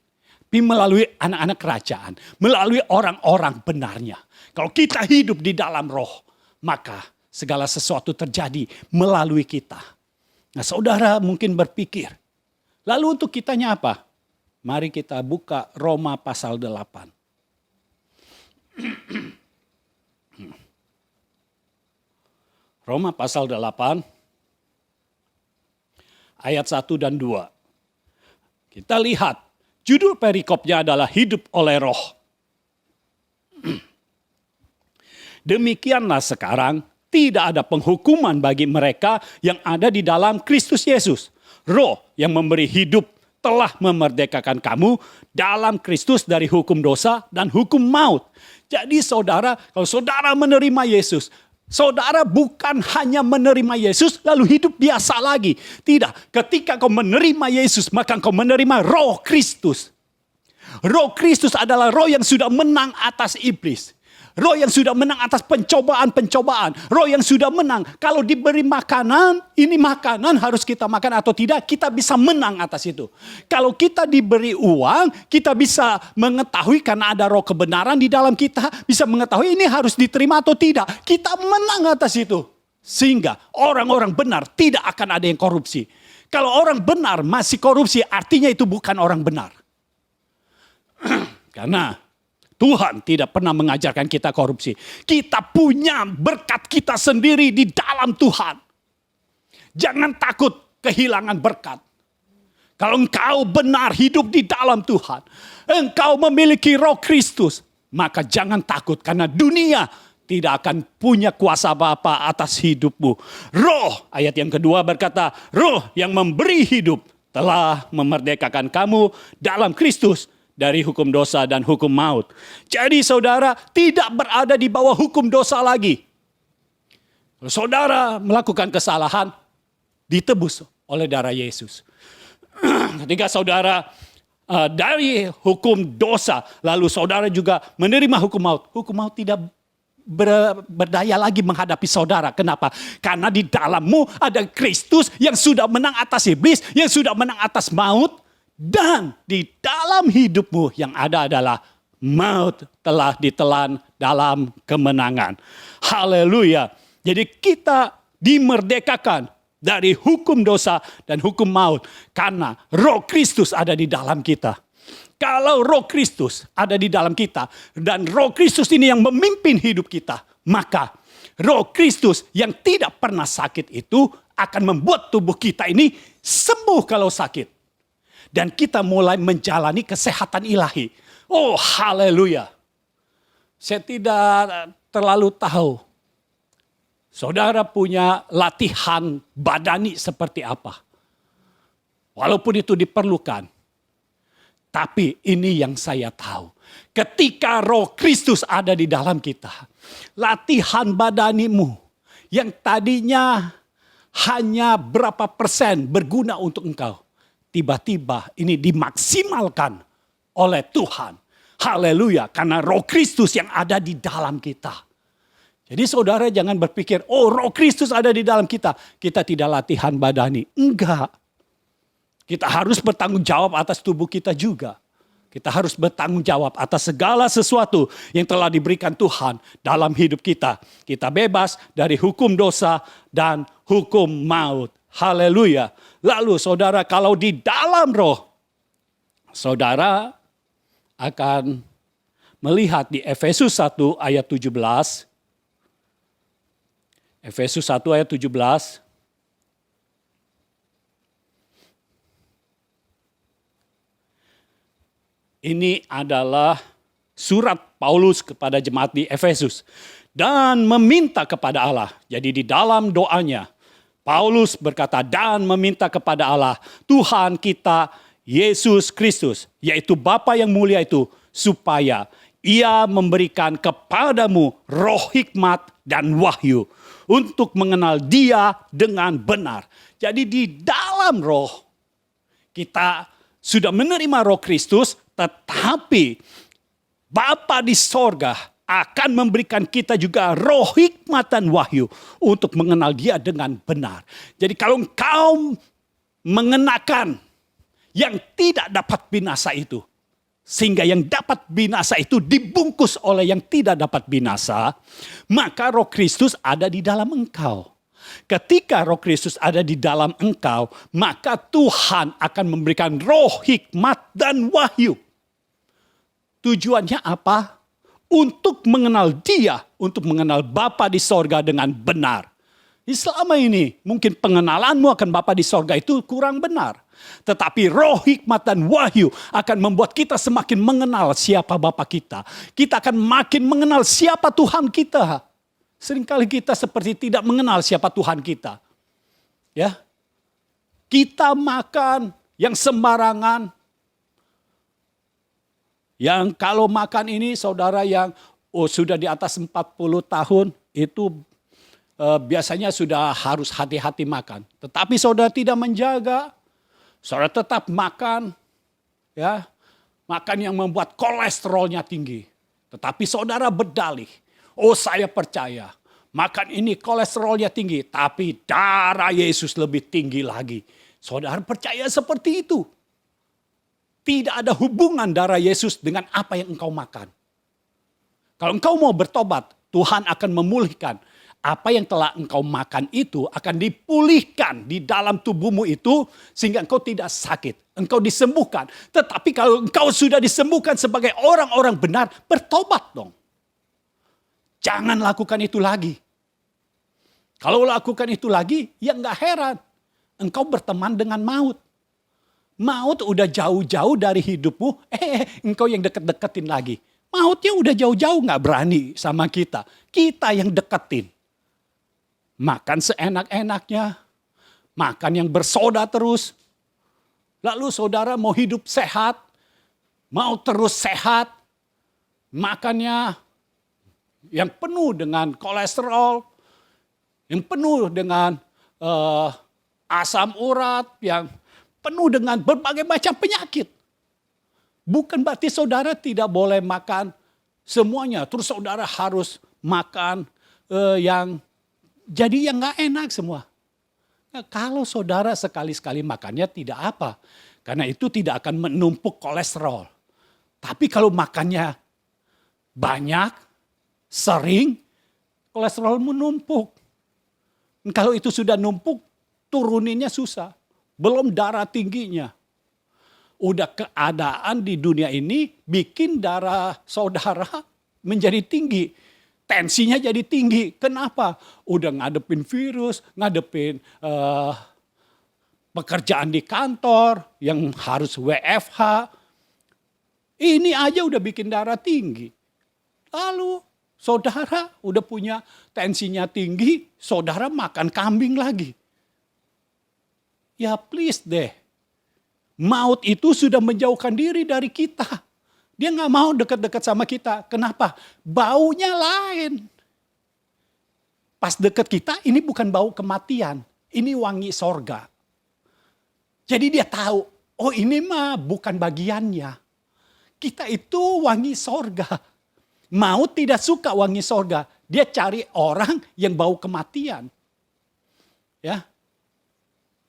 Tapi melalui anak-anak kerajaan. Melalui orang-orang benarnya. Kalau kita hidup di dalam roh, maka segala sesuatu terjadi melalui kita. Nah, saudara mungkin berpikir, lalu untuk kitanya apa? Mari kita buka Roma pasal 8. Roma pasal 8, ayat 1 dan 2. Kita lihat, judul perikopnya adalah hidup oleh roh. Demikianlah sekarang tidak ada penghukuman bagi mereka yang ada di dalam Kristus Yesus. Roh yang memberi hidup telah memerdekakan kamu dalam Kristus dari hukum dosa dan hukum maut. Jadi saudara, kalau saudara menerima Yesus, saudara bukan hanya menerima Yesus lalu hidup biasa lagi. Tidak, ketika kau menerima Yesus maka kau menerima roh Kristus. Roh Kristus adalah roh yang sudah menang atas iblis. Roh yang sudah menang atas pencobaan-pencobaan. Roh yang sudah menang. Kalau diberi makanan, ini makanan harus kita makan atau tidak, kita bisa menang atas itu. Kalau kita diberi uang, kita bisa mengetahui karena ada roh kebenaran di dalam kita. Bisa mengetahui ini harus diterima atau tidak. Kita menang atas itu. Sehingga orang-orang benar tidak akan ada yang korupsi. Kalau orang benar masih korupsi, artinya itu bukan orang benar. Karena Tuhan tidak pernah mengajarkan kita korupsi. Kita punya berkat kita sendiri di dalam Tuhan. Jangan takut kehilangan berkat. Kalau engkau benar hidup di dalam Tuhan, engkau memiliki roh Kristus, maka jangan takut karena dunia tidak akan punya kuasa apa-apa atas hidupmu. Roh, ayat yang kedua berkata, roh yang memberi hidup telah memerdekakan kamu dalam Kristus dari hukum dosa dan hukum maut. Jadi saudara tidak berada di bawah hukum dosa lagi. Kalau saudara melakukan kesalahan, ditebus oleh darah Yesus. Ketika saudara dari hukum dosa, lalu saudara juga menerima hukum maut tidak berdaya lagi menghadapi saudara. Kenapa? Karena di dalammu ada Kristus yang sudah menang atas iblis, yang sudah menang atas maut. Dan di dalam hidupmu yang ada adalah maut telah ditelan dalam kemenangan. Haleluya. Jadi kita dimerdekakan dari hukum dosa dan hukum maut. Karena roh Kristus ada di dalam kita. Kalau roh Kristus ada di dalam kita. Dan roh Kristus ini yang memimpin hidup kita. Maka roh Kristus yang tidak pernah sakit itu akan membuat tubuh kita ini sembuh kalau sakit. Dan kita mulai menjalani kesehatan ilahi. Oh haleluya. Saya tidak terlalu tahu. Saudara punya latihan badani seperti apa. Walaupun itu diperlukan. Tapi ini yang saya tahu. Ketika roh Kristus ada di dalam kita. Latihan badanimu. Yang tadinya hanya berapa persen berguna untuk engkau. Tiba-tiba ini dimaksimalkan oleh Tuhan. Haleluya. Karena roh Kristus yang ada di dalam kita. Jadi saudara jangan berpikir, oh roh Kristus ada di dalam kita. Kita tidak latihan badani. Enggak. Kita harus bertanggung jawab atas tubuh kita juga. Kita harus bertanggung jawab atas segala sesuatu yang telah diberikan Tuhan dalam hidup kita. Kita bebas dari hukum dosa dan hukum maut. Haleluya. Lalu saudara kalau di dalam roh, saudara akan melihat di Efesus 1 ayat 17. Efesus 1 ayat 17. Ini adalah surat Paulus kepada jemaat di Efesus. Dan meminta kepada Allah. Jadi di dalam doanya, Paulus berkata, dan meminta kepada Allah, Tuhan kita Yesus Kristus, yaitu Bapa yang mulia itu, supaya Ia memberikan kepadamu roh hikmat dan wahyu untuk mengenal Dia dengan benar. Jadi di dalam roh kita sudah menerima roh Kristus, tetapi Bapa di sorga akan memberikan kita juga roh hikmat dan wahyu untuk mengenal Dia dengan benar. Jadi kalau engkau mengenakan yang tidak dapat binasa itu, sehingga yang dapat binasa itu dibungkus oleh yang tidak dapat binasa, maka roh Kristus ada di dalam engkau. Ketika roh Kristus ada di dalam engkau, maka Tuhan akan memberikan roh hikmat dan wahyu. Tujuannya apa? Untuk mengenal Dia, untuk mengenal Bapa di sorga dengan benar. Selama ini mungkin pengenalanmu akan Bapa di sorga itu kurang benar. Tetapi roh hikmat dan wahyu akan membuat kita semakin mengenal siapa Bapa kita. Kita akan makin mengenal siapa Tuhan kita. Seringkali kita seperti tidak mengenal siapa Tuhan kita. Ya, kita makan yang sembarangan. Yang kalau makan ini saudara yang sudah di atas 40 tahun itu biasanya sudah harus hati-hati makan. Tetapi saudara tidak menjaga, saudara tetap makan, ya, makan yang membuat kolesterolnya tinggi. Tetapi saudara berdalih, saya percaya, makan ini kolesterolnya tinggi, tapi darah Yesus lebih tinggi lagi. Saudara percaya seperti itu? Tidak ada hubungan darah Yesus dengan apa yang engkau makan. Kalau engkau mau bertobat, Tuhan akan memulihkan. Apa yang telah engkau makan itu akan dipulihkan di dalam tubuhmu itu sehingga engkau tidak sakit. Engkau disembuhkan. Tetapi kalau engkau sudah disembuhkan sebagai orang-orang benar, bertobat dong. Jangan lakukan itu lagi. Kalau lakukan itu lagi, ya enggak heran. Engkau berteman dengan maut. Maut udah jauh-jauh dari hidupmu, engkau yang deket-deketin lagi. Mautnya udah jauh-jauh gak berani sama kita. Kita yang deketin. Makan seenak-enaknya. Makan yang bersoda terus. Lalu saudara mau hidup sehat. Mau terus sehat. Makannya yang penuh dengan kolesterol. Yang penuh dengan asam urat. Yang penuh dengan berbagai macam penyakit. Bukan berarti saudara tidak boleh makan semuanya. Terus saudara harus makan yang gak enak semua. Nah, kalau saudara sekali-sekali makannya tidak apa. Karena itu tidak akan menumpuk kolesterol. Tapi kalau makannya banyak, sering, kolesterol menumpuk. Kalau itu sudah numpuk, turuninnya susah. Belum darah tingginya. Udah keadaan di dunia ini bikin darah saudara menjadi tinggi. Tensinya jadi tinggi. Kenapa? Udah ngadepin virus, ngadepin pekerjaan di kantor yang harus WFH. Ini aja udah bikin darah tinggi. Lalu saudara udah punya tensinya tinggi, saudara makan kambing lagi. Ya please deh. Maut itu sudah menjauhkan diri dari kita. Dia gak mau dekat-dekat sama kita. Kenapa? Baunya lain. Pas dekat kita ini bukan bau kematian. Ini wangi sorga. Jadi dia tahu. Oh ini mah bukan bagiannya. Kita itu wangi sorga. Maut tidak suka wangi sorga. Dia cari orang yang bau kematian. Ya.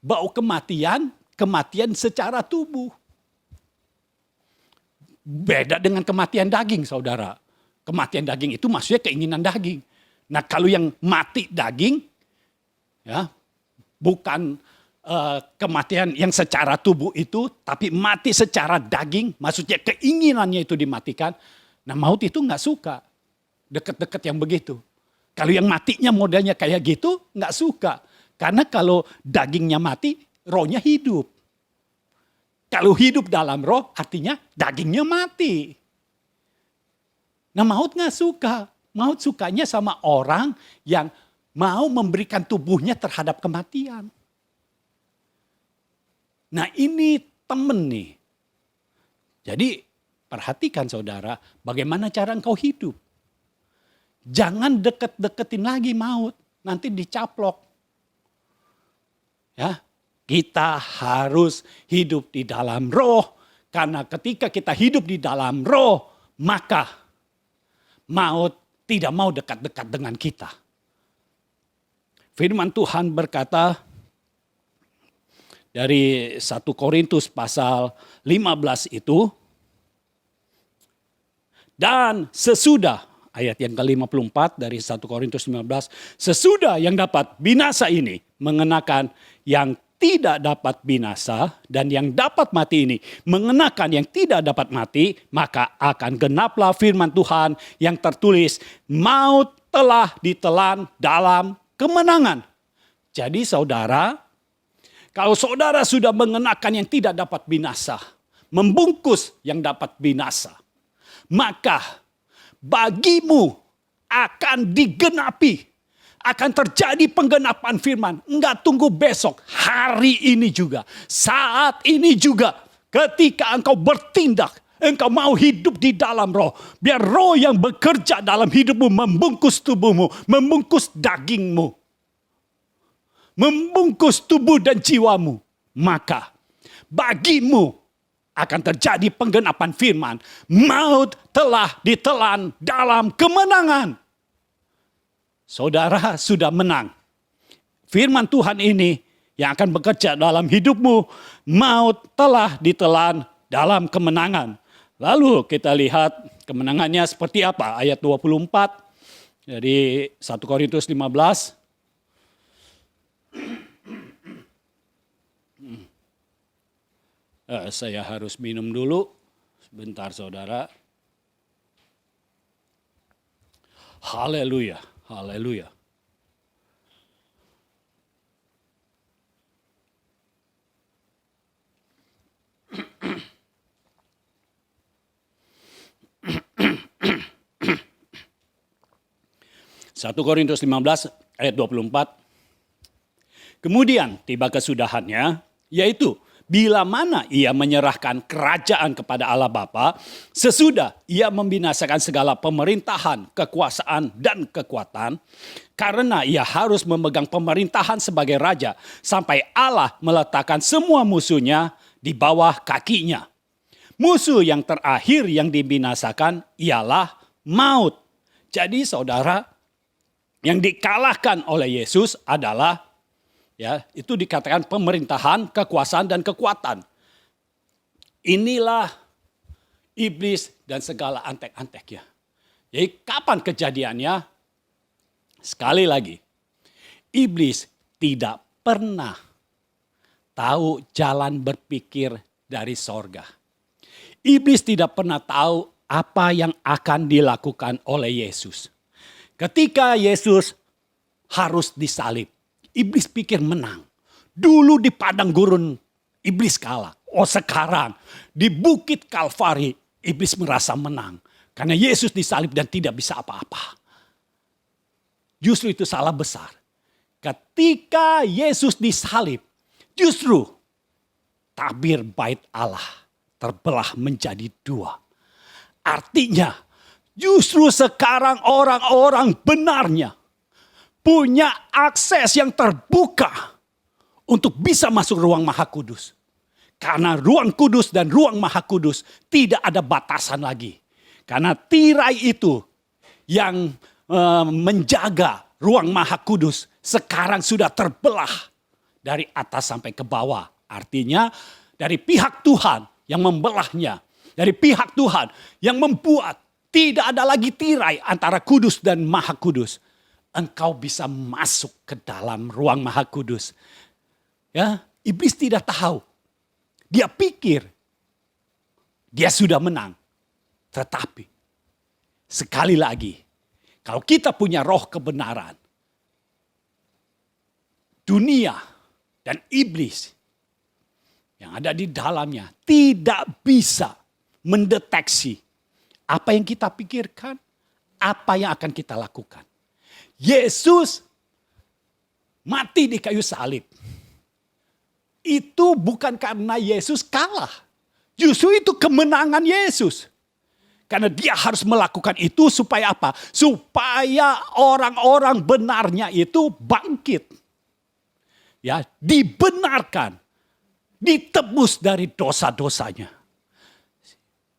Bau kematian secara tubuh. Beda dengan kematian daging, saudara. Kematian daging itu maksudnya keinginan daging. Nah kalau yang mati daging, ya bukan kematian yang secara tubuh itu, tapi mati secara daging, maksudnya keinginannya itu dimatikan. Nah maut itu nggak suka deket-deket yang begitu. Kalau yang matinya modelnya kayak gitu, nggak suka. Karena kalau dagingnya mati, rohnya hidup. Kalau hidup dalam roh artinya dagingnya mati. Nah maut gak suka. Maut sukanya sama orang yang mau memberikan tubuhnya terhadap kematian. Nah ini temen nih. Jadi perhatikan saudara, bagaimana cara engkau hidup. Jangan deket-deketin lagi maut, nanti dicaplok. Ya, kita harus hidup di dalam roh, karena ketika kita hidup di dalam roh, maka maut tidak mau dekat-dekat dengan kita. Firman Tuhan berkata dari 1 Korintus pasal 15 itu, dan sesudah, ayat yang ke-54 dari 1 Korintus 15, sesudah yang dapat binasa ini mengenakan yang tidak dapat binasa dan yang dapat mati ini mengenakan yang tidak dapat mati, maka akan genaplah firman Tuhan yang tertulis, maut telah ditelan dalam kemenangan. Jadi saudara, kalau saudara sudah mengenakan yang tidak dapat binasa, membungkus yang dapat binasa, maka bagimu akan digenapi. Akan terjadi penggenapan firman. Enggak tunggu besok, hari ini juga. Saat ini juga. Ketika engkau bertindak, engkau mau hidup di dalam roh. Biar roh yang bekerja dalam hidupmu membungkus tubuhmu, membungkus dagingmu. Membungkus tubuh dan jiwamu. Maka bagimu akan terjadi penggenapan firman. Maut telah ditelan dalam kemenangan. Saudara sudah menang. Firman Tuhan ini yang akan bekerja dalam hidupmu. Maut telah ditelan dalam kemenangan. Lalu kita lihat kemenangannya seperti apa. Ayat 24 dari 1 Korintus 15. Saya harus minum dulu. Sebentar saudara. Haleluya. Haleluya. Satu Korintus 15 ayat 24. Kemudian tiba kesudahannya, yaitu bila mana ia menyerahkan kerajaan kepada Allah Bapa, sesudah ia membinasakan segala pemerintahan, kekuasaan, dan kekuatan, karena ia harus memegang pemerintahan sebagai raja, sampai Allah meletakkan semua musuhnya di bawah kakinya. Musuh yang terakhir yang dibinasakan ialah maut. Jadi saudara, yang dikalahkan oleh Yesus adalah, ya, itu dikatakan pemerintahan, kekuasaan, dan kekuatan. Inilah iblis dan segala antek-anteknya. Jadi kapan kejadiannya? Sekali lagi, iblis tidak pernah tahu jalan berpikir dari sorga. Iblis tidak pernah tahu apa yang akan dilakukan oleh Yesus. Ketika Yesus harus disalib, iblis pikir menang. Dulu di padang gurun, iblis kalah. Oh sekarang, di bukit Kalvari, iblis merasa menang. Karena Yesus disalib dan tidak bisa apa-apa. Justru itu salah besar. Ketika Yesus disalib, justru tabir bait Allah terbelah menjadi dua. Artinya, justru sekarang orang-orang benarnya punya akses yang terbuka untuk bisa masuk ruang Maha Kudus. Karena ruang kudus dan ruang Maha Kudus tidak ada batasan lagi. Karena tirai itu yang menjaga ruang Maha Kudus sekarang sudah terbelah dari atas sampai ke bawah. Artinya dari pihak Tuhan yang membelahnya. Dari pihak Tuhan yang membuat tidak ada lagi tirai antara kudus dan Maha Kudus. Engkau bisa masuk ke dalam ruang Maha Kudus. Ya, iblis tidak tahu. Dia pikir dia sudah menang. Tetapi sekali lagi, kalau kita punya roh kebenaran, dunia dan iblis, yang ada di dalamnya tidak bisa mendeteksi apa yang kita pikirkan, apa yang akan kita lakukan. Yesus mati di kayu salib. Itu bukan karena Yesus kalah. Justru itu kemenangan Yesus. Karena dia harus melakukan itu supaya apa? Supaya orang-orang benarnya itu bangkit. Ya, dibenarkan. Ditebus dari dosa-dosanya.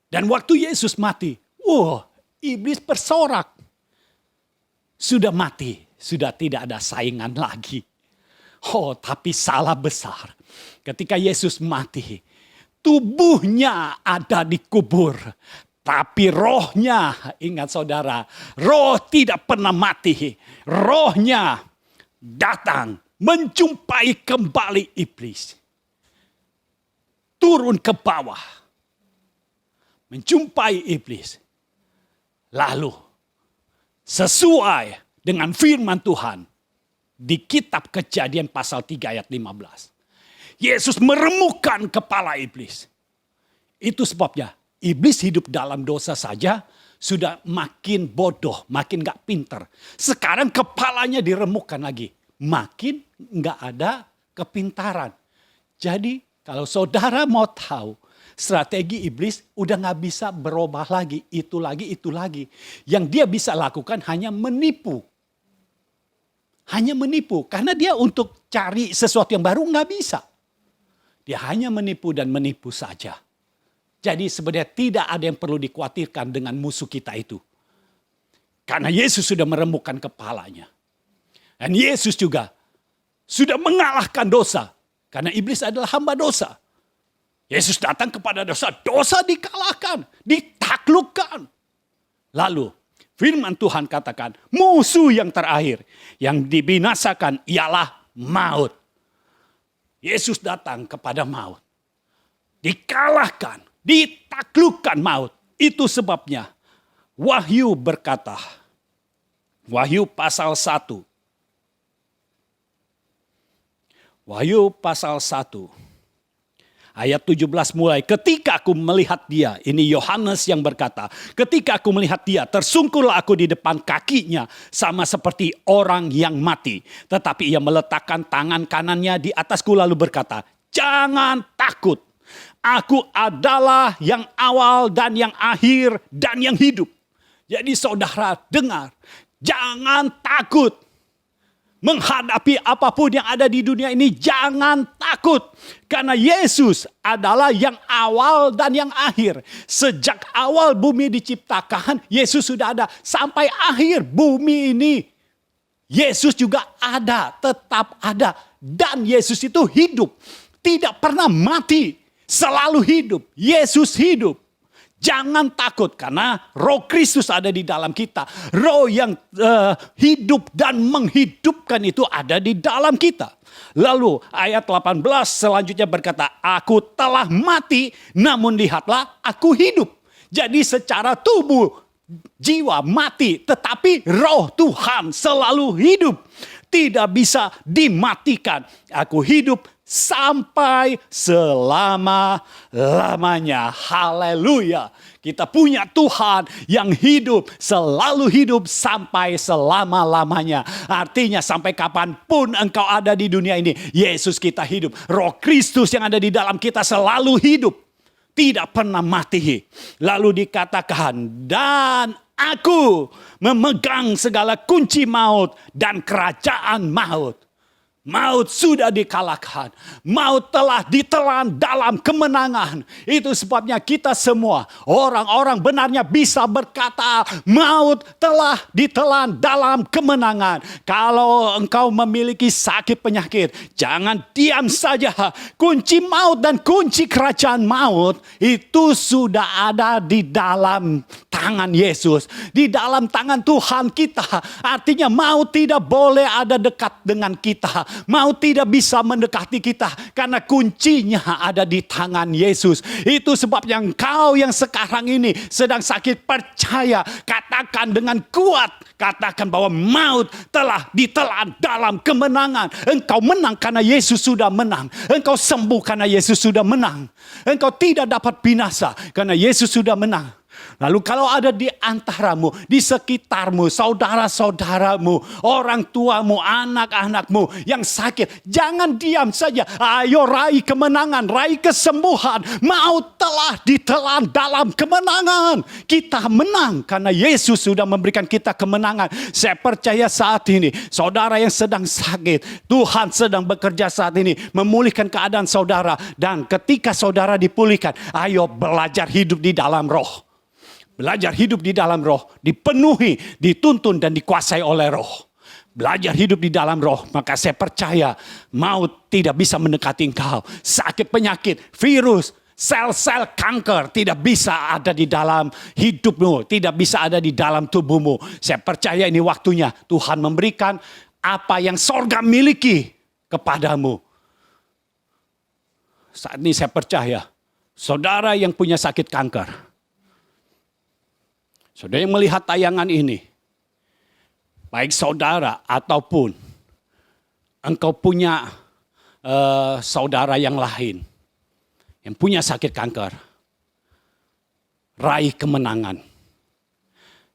Dan waktu Yesus mati, iblis bersorak. Sudah mati, sudah tidak ada saingan lagi. Tapi salah besar. Ketika Yesus mati, tubuhnya ada di kubur. Tapi rohnya, ingat saudara, roh tidak pernah mati. Rohnya datang menjumpai kembali iblis. Turun ke bawah. Menjumpai iblis. Lalu sesuai dengan firman Tuhan di kitab Kejadian pasal 3 ayat 15. Yesus meremukkan kepala iblis. Itu sebabnya iblis hidup dalam dosa saja sudah makin bodoh, makin gak pinter. Sekarang kepalanya diremukkan lagi. Makin gak ada kepintaran. Jadi kalau saudara mau tahu, strategi iblis udah gak bisa berubah lagi. Itu lagi. Yang dia bisa lakukan hanya menipu. Hanya menipu. Karena dia untuk cari sesuatu yang baru gak bisa. Dia hanya menipu dan menipu saja. Jadi sebenarnya tidak ada yang perlu dikhawatirkan dengan musuh kita itu. Karena Yesus sudah meremukkan kepalanya. Dan Yesus juga sudah mengalahkan dosa. Karena iblis adalah hamba dosa. Yesus datang kepada dosa. Dosa dikalahkan, ditaklukkan. Lalu firman Tuhan katakan, musuh yang terakhir yang dibinasakan ialah maut. Yesus datang kepada maut. Dikalahkan, ditaklukkan maut. Itu sebabnya Wahyu berkata, Wahyu pasal 1. Wahyu pasal 1. Ayat 17 mulai, ketika aku melihat dia, ini Yohanes yang berkata, ketika aku melihat dia, tersungkurlah aku di depan kakinya, sama seperti orang yang mati. Tetapi ia meletakkan tangan kanannya di atasku lalu berkata, jangan takut, aku adalah yang awal dan yang akhir dan yang hidup. Jadi saudara dengar, jangan takut. Menghadapi apapun yang ada di dunia ini, jangan takut. Karena Yesus adalah yang awal dan yang akhir. Sejak awal bumi diciptakan, Yesus sudah ada. Sampai akhir bumi ini, Yesus juga ada, tetap ada. Dan Yesus itu hidup. Tidak pernah mati, selalu hidup. Yesus hidup. Jangan takut karena Roh Kristus ada di dalam kita. Roh yang hidup dan menghidupkan itu ada di dalam kita. Lalu ayat 18 selanjutnya berkata, aku telah mati namun lihatlah aku hidup. Jadi secara tubuh, jiwa mati tetapi roh Tuhan selalu hidup. Tidak bisa dimatikan. Aku hidup sampai selama-lamanya. Haleluya. Kita punya Tuhan yang hidup, selalu hidup sampai selama-lamanya. Artinya sampai kapanpun engkau ada di dunia ini, Yesus kita hidup. Roh Kristus yang ada di dalam kita selalu hidup. Tidak pernah mati. Lalu dikatakan, dan aku memegang segala kunci maut dan kerajaan maut. Maut sudah dikalahkan. Maut telah ditelan dalam kemenangan. Itu sebabnya kita semua, orang-orang benarnya bisa berkata, maut telah ditelan dalam kemenangan. Kalau engkau memiliki sakit penyakit, jangan diam saja. Kunci maut dan kunci kerajaan maut itu sudah ada di dalam tangan Yesus. Di dalam tangan Tuhan kita. Artinya maut tidak boleh ada dekat dengan kita. Maut tidak bisa mendekati kita karena kuncinya ada di tangan Yesus. Itu sebabnya engkau yang sekarang ini sedang sakit, percaya, katakan dengan kuat, katakan bahwa maut telah ditelan dalam kemenangan. Engkau menang karena Yesus sudah menang. Engkau sembuh karena Yesus sudah menang. Engkau tidak dapat binasa karena Yesus sudah menang. Lalu kalau ada di antaramu, di sekitarmu, saudara-saudaramu, orang tuamu, anak-anakmu yang sakit, jangan diam saja. Ayo raih kemenangan, raih kesembuhan. Maut telah ditelan dalam kemenangan. Kita menang karena Yesus sudah memberikan kita kemenangan. Saya percaya saat ini, saudara yang sedang sakit, Tuhan sedang bekerja saat ini, memulihkan keadaan saudara. Dan ketika saudara dipulihkan, ayo belajar hidup di dalam roh. Belajar hidup di dalam roh, dipenuhi, dituntun dan dikuasai oleh roh. Belajar hidup di dalam roh, maka saya percaya maut tidak bisa mendekati engkau. Sakit penyakit, virus, sel-sel kanker tidak bisa ada di dalam hidupmu, tidak bisa ada di dalam tubuhmu. Saya percaya ini waktunya Tuhan memberikan apa yang sorga miliki kepadamu. Saat ini saya percaya, saudara yang punya sakit kanker, saudara yang melihat tayangan ini, baik saudara ataupun engkau punya saudara yang lain yang punya sakit kanker, raih kemenangan.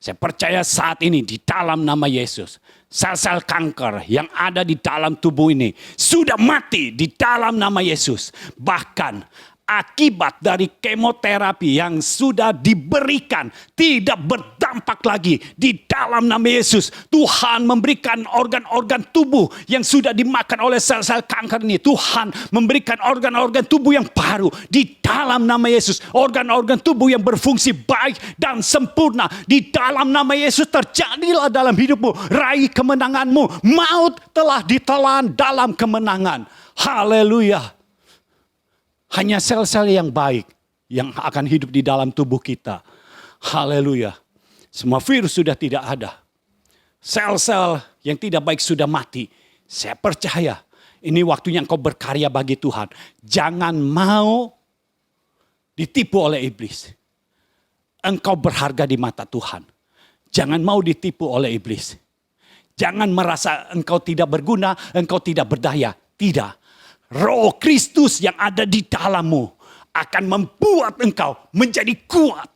Saya percaya saat ini di dalam nama Yesus, sel-sel kanker yang ada di dalam tubuh ini sudah mati di dalam nama Yesus. Bahkan akibat dari kemoterapi yang sudah diberikan tidak berdampak lagi di dalam nama Yesus. Tuhan memberikan organ-organ tubuh yang sudah dimakan oleh sel-sel kanker ini. Tuhan memberikan organ-organ tubuh yang baru di dalam nama Yesus. Organ-organ tubuh yang berfungsi baik dan sempurna di dalam nama Yesus. Terjadilah dalam hidupmu. Raih kemenanganmu. Maut telah ditelan dalam kemenangan. Haleluya. Hanya sel-sel yang baik yang akan hidup di dalam tubuh kita. Haleluya. Semua virus sudah tidak ada. Sel-sel yang tidak baik sudah mati. Saya percaya ini waktunya engkau berkarya bagi Tuhan. Jangan mau ditipu oleh iblis. Engkau berharga di mata Tuhan. Jangan mau ditipu oleh iblis. Jangan merasa engkau tidak berguna, engkau tidak berdaya. Tidak. Roh Kristus yang ada di dalammu akan membuat engkau menjadi kuat.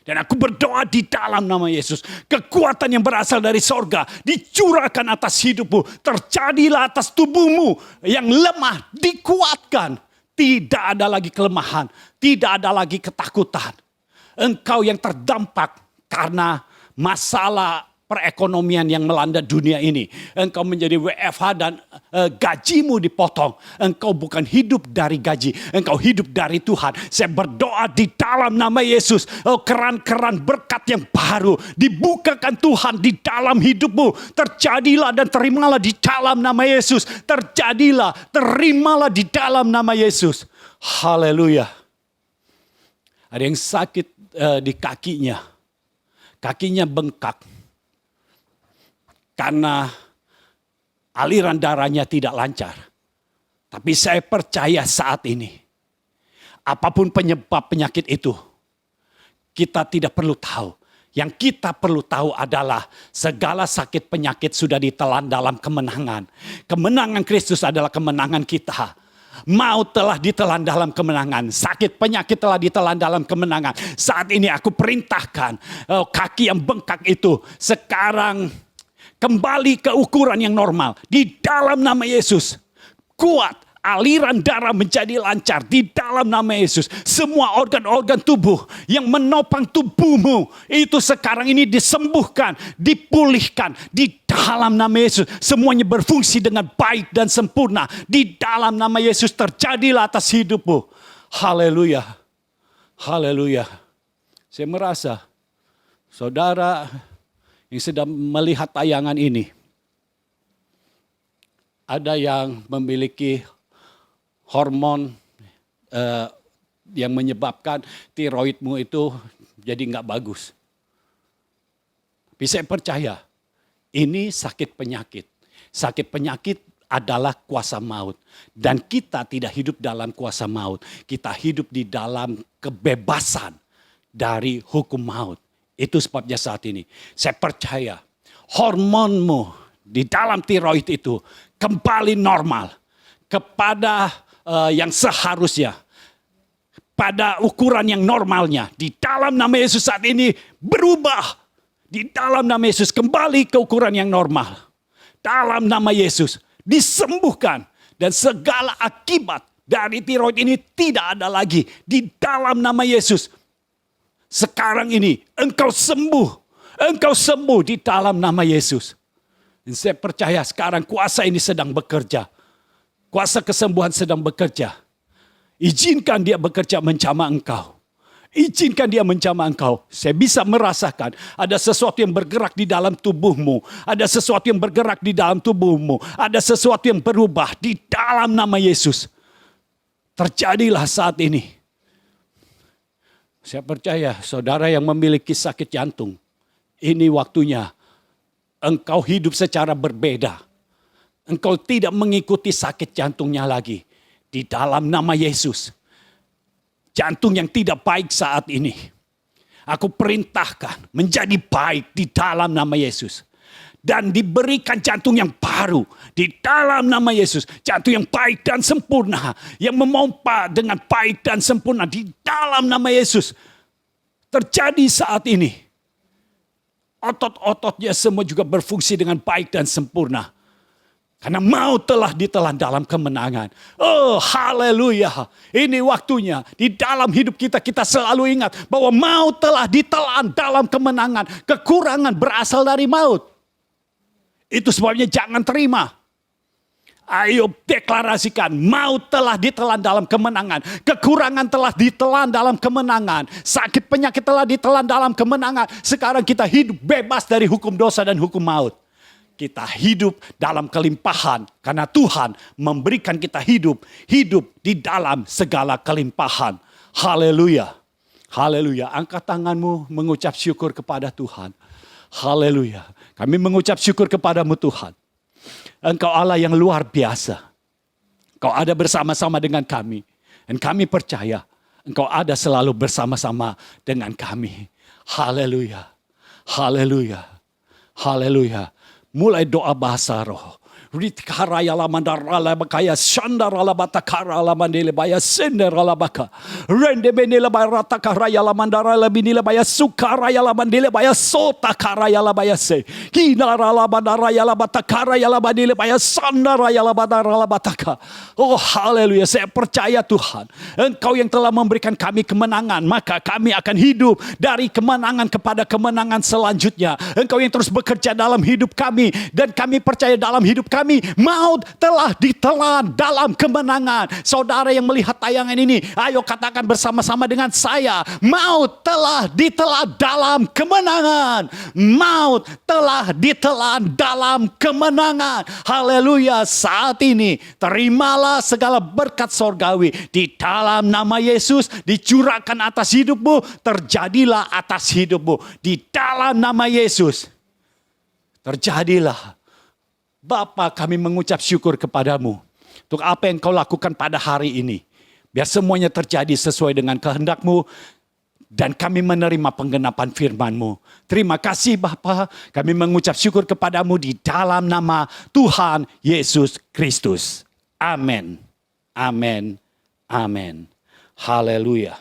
Dan aku berdoa di dalam nama Yesus. Kekuatan yang berasal dari sorga dicurahkan atas hidupmu. Terjadilah atas tubuhmu yang lemah dikuatkan. Tidak ada lagi kelemahan. Tidak ada lagi ketakutan. Engkau yang terdampak karena masalah perekonomian yang melanda dunia ini. Engkau menjadi WFH dan gajimu dipotong. Engkau bukan hidup dari gaji. Engkau hidup dari Tuhan. Saya berdoa di dalam nama Yesus. Keran-keran berkat yang baru dibukakan Tuhan di dalam hidupmu. Terjadilah dan terimalah di dalam nama Yesus. Terjadilah, terimalah di dalam nama Yesus. Haleluya. Ada yang sakit di kakinya. Kakinya bengkak. Karena aliran darahnya tidak lancar. Tapi saya percaya saat ini, apapun penyebab penyakit itu, kita tidak perlu tahu. Yang kita perlu tahu adalah segala sakit penyakit sudah ditelan dalam kemenangan. Kemenangan Kristus adalah kemenangan kita. Maut telah ditelan dalam kemenangan. Sakit penyakit telah ditelan dalam kemenangan. Saat ini aku perintahkan kaki yang bengkak itu sekarang kembali ke ukuran yang normal. Di dalam nama Yesus. Kuat. Aliran darah menjadi lancar. Di dalam nama Yesus. Semua organ-organ tubuh yang menopang tubuhmu. Itu sekarang ini disembuhkan. Dipulihkan. Di dalam nama Yesus. Semuanya berfungsi dengan baik dan sempurna. Di dalam nama Yesus terjadilah atas hidupmu. Haleluya. Haleluya. Saya merasa saudara yang sedang melihat tayangan ini, ada yang memiliki hormon yang menyebabkan tiroidmu itu jadi nggak bagus. Tapi saya percaya ini sakit penyakit. Sakit penyakit adalah kuasa maut. Dan kita tidak hidup dalam kuasa maut. Kita hidup di dalam kebebasan dari hukum maut. Itu sebabnya saat ini saya percaya hormonmu di dalam tiroid itu kembali normal kepada yang seharusnya. Pada ukuran yang normalnya. Di dalam nama Yesus saat ini berubah. Di dalam nama Yesus kembali ke ukuran yang normal. Dalam nama Yesus disembuhkan. Dan segala akibat dari tiroid ini tidak ada lagi. Di dalam nama Yesus. Sekarang ini engkau sembuh. Engkau sembuh di dalam nama Yesus. Dan saya percaya sekarang kuasa ini sedang bekerja. Kuasa kesembuhan sedang bekerja. Izinkan dia bekerja menjamah engkau. Izinkan dia menjamah engkau. Saya bisa merasakan ada sesuatu yang bergerak di dalam tubuhmu. Ada sesuatu yang bergerak di dalam tubuhmu. Ada sesuatu yang berubah di dalam nama Yesus. Terjadilah saat ini. Saya percaya saudara yang memiliki sakit jantung. Ini waktunya engkau hidup secara berbeda. Engkau tidak mengikuti sakit jantungnya lagi. Di dalam nama Yesus. Jantung yang tidak baik saat ini. Aku perintahkan menjadi baik di dalam nama Yesus. Dan diberikan jantung yang baru di dalam nama Yesus. Jantung yang baik dan sempurna. Yang memompa dengan baik dan sempurna di dalam nama Yesus. Terjadi saat ini. Otot-ototnya semua juga berfungsi dengan baik dan sempurna. Karena maut telah ditelan dalam kemenangan. Oh, haleluya. Ini waktunya. Di dalam hidup kita, kita selalu ingat bahwa maut telah ditelan dalam kemenangan. Kekurangan berasal dari maut. Itu sebabnya jangan terima. Ayo deklarasikan, maut telah ditelan dalam kemenangan. Kekurangan telah ditelan dalam kemenangan. Sakit penyakit telah ditelan dalam kemenangan. Sekarang kita hidup bebas dari hukum dosa dan hukum maut. Kita hidup dalam kelimpahan karena Tuhan memberikan kita hidup di dalam segala kelimpahan. Haleluya. Haleluya. Angkat tanganmu mengucap syukur kepada Tuhan. Haleluya. Kami mengucap syukur kepadamu Tuhan. Engkau Allah yang luar biasa. Engkau ada bersama-sama dengan kami. Dan kami percaya Engkau ada selalu bersama-sama dengan kami. Haleluya. Haleluya. Haleluya. Mulai doa bahasa roh. Ritkaraya lamandara bakaya shandara labatakara lamandele baya sendera labaka. Rende benele barata karaya lamandara labinile baya sukaraya lamandele baya sota karaya labaya se. Hinara labandara ya labatakara ya labandele baya sandara ya labandara labataka. Oh haleluya, saya percaya Tuhan. Engkau yang telah memberikan kami kemenangan, maka kami akan hidup dari kemenangan kepada kemenangan selanjutnya. Engkau yang terus bekerja dalam hidup kami dan kami percaya dalam hidup kami maut telah ditelan dalam kemenangan. Saudara yang melihat tayangan ini, ayo katakan bersama-sama dengan saya, maut telah ditelan dalam kemenangan. Maut telah ditelan dalam kemenangan. Haleluya. Saat ini terimalah segala berkat sorgawi di dalam nama Yesus dicurahkan atas hidupmu, terjadilah atas hidupmu di dalam nama Yesus. Terjadilah. Bapa, kami mengucap syukur kepadamu untuk apa yang kau lakukan pada hari ini. Biar semuanya terjadi sesuai dengan kehendak-Mu dan kami menerima penggenapan firman-Mu. Terima kasih Bapa, kami mengucap syukur kepadamu di dalam nama Tuhan Yesus Kristus. Amin. Amin. Amin. Haleluya.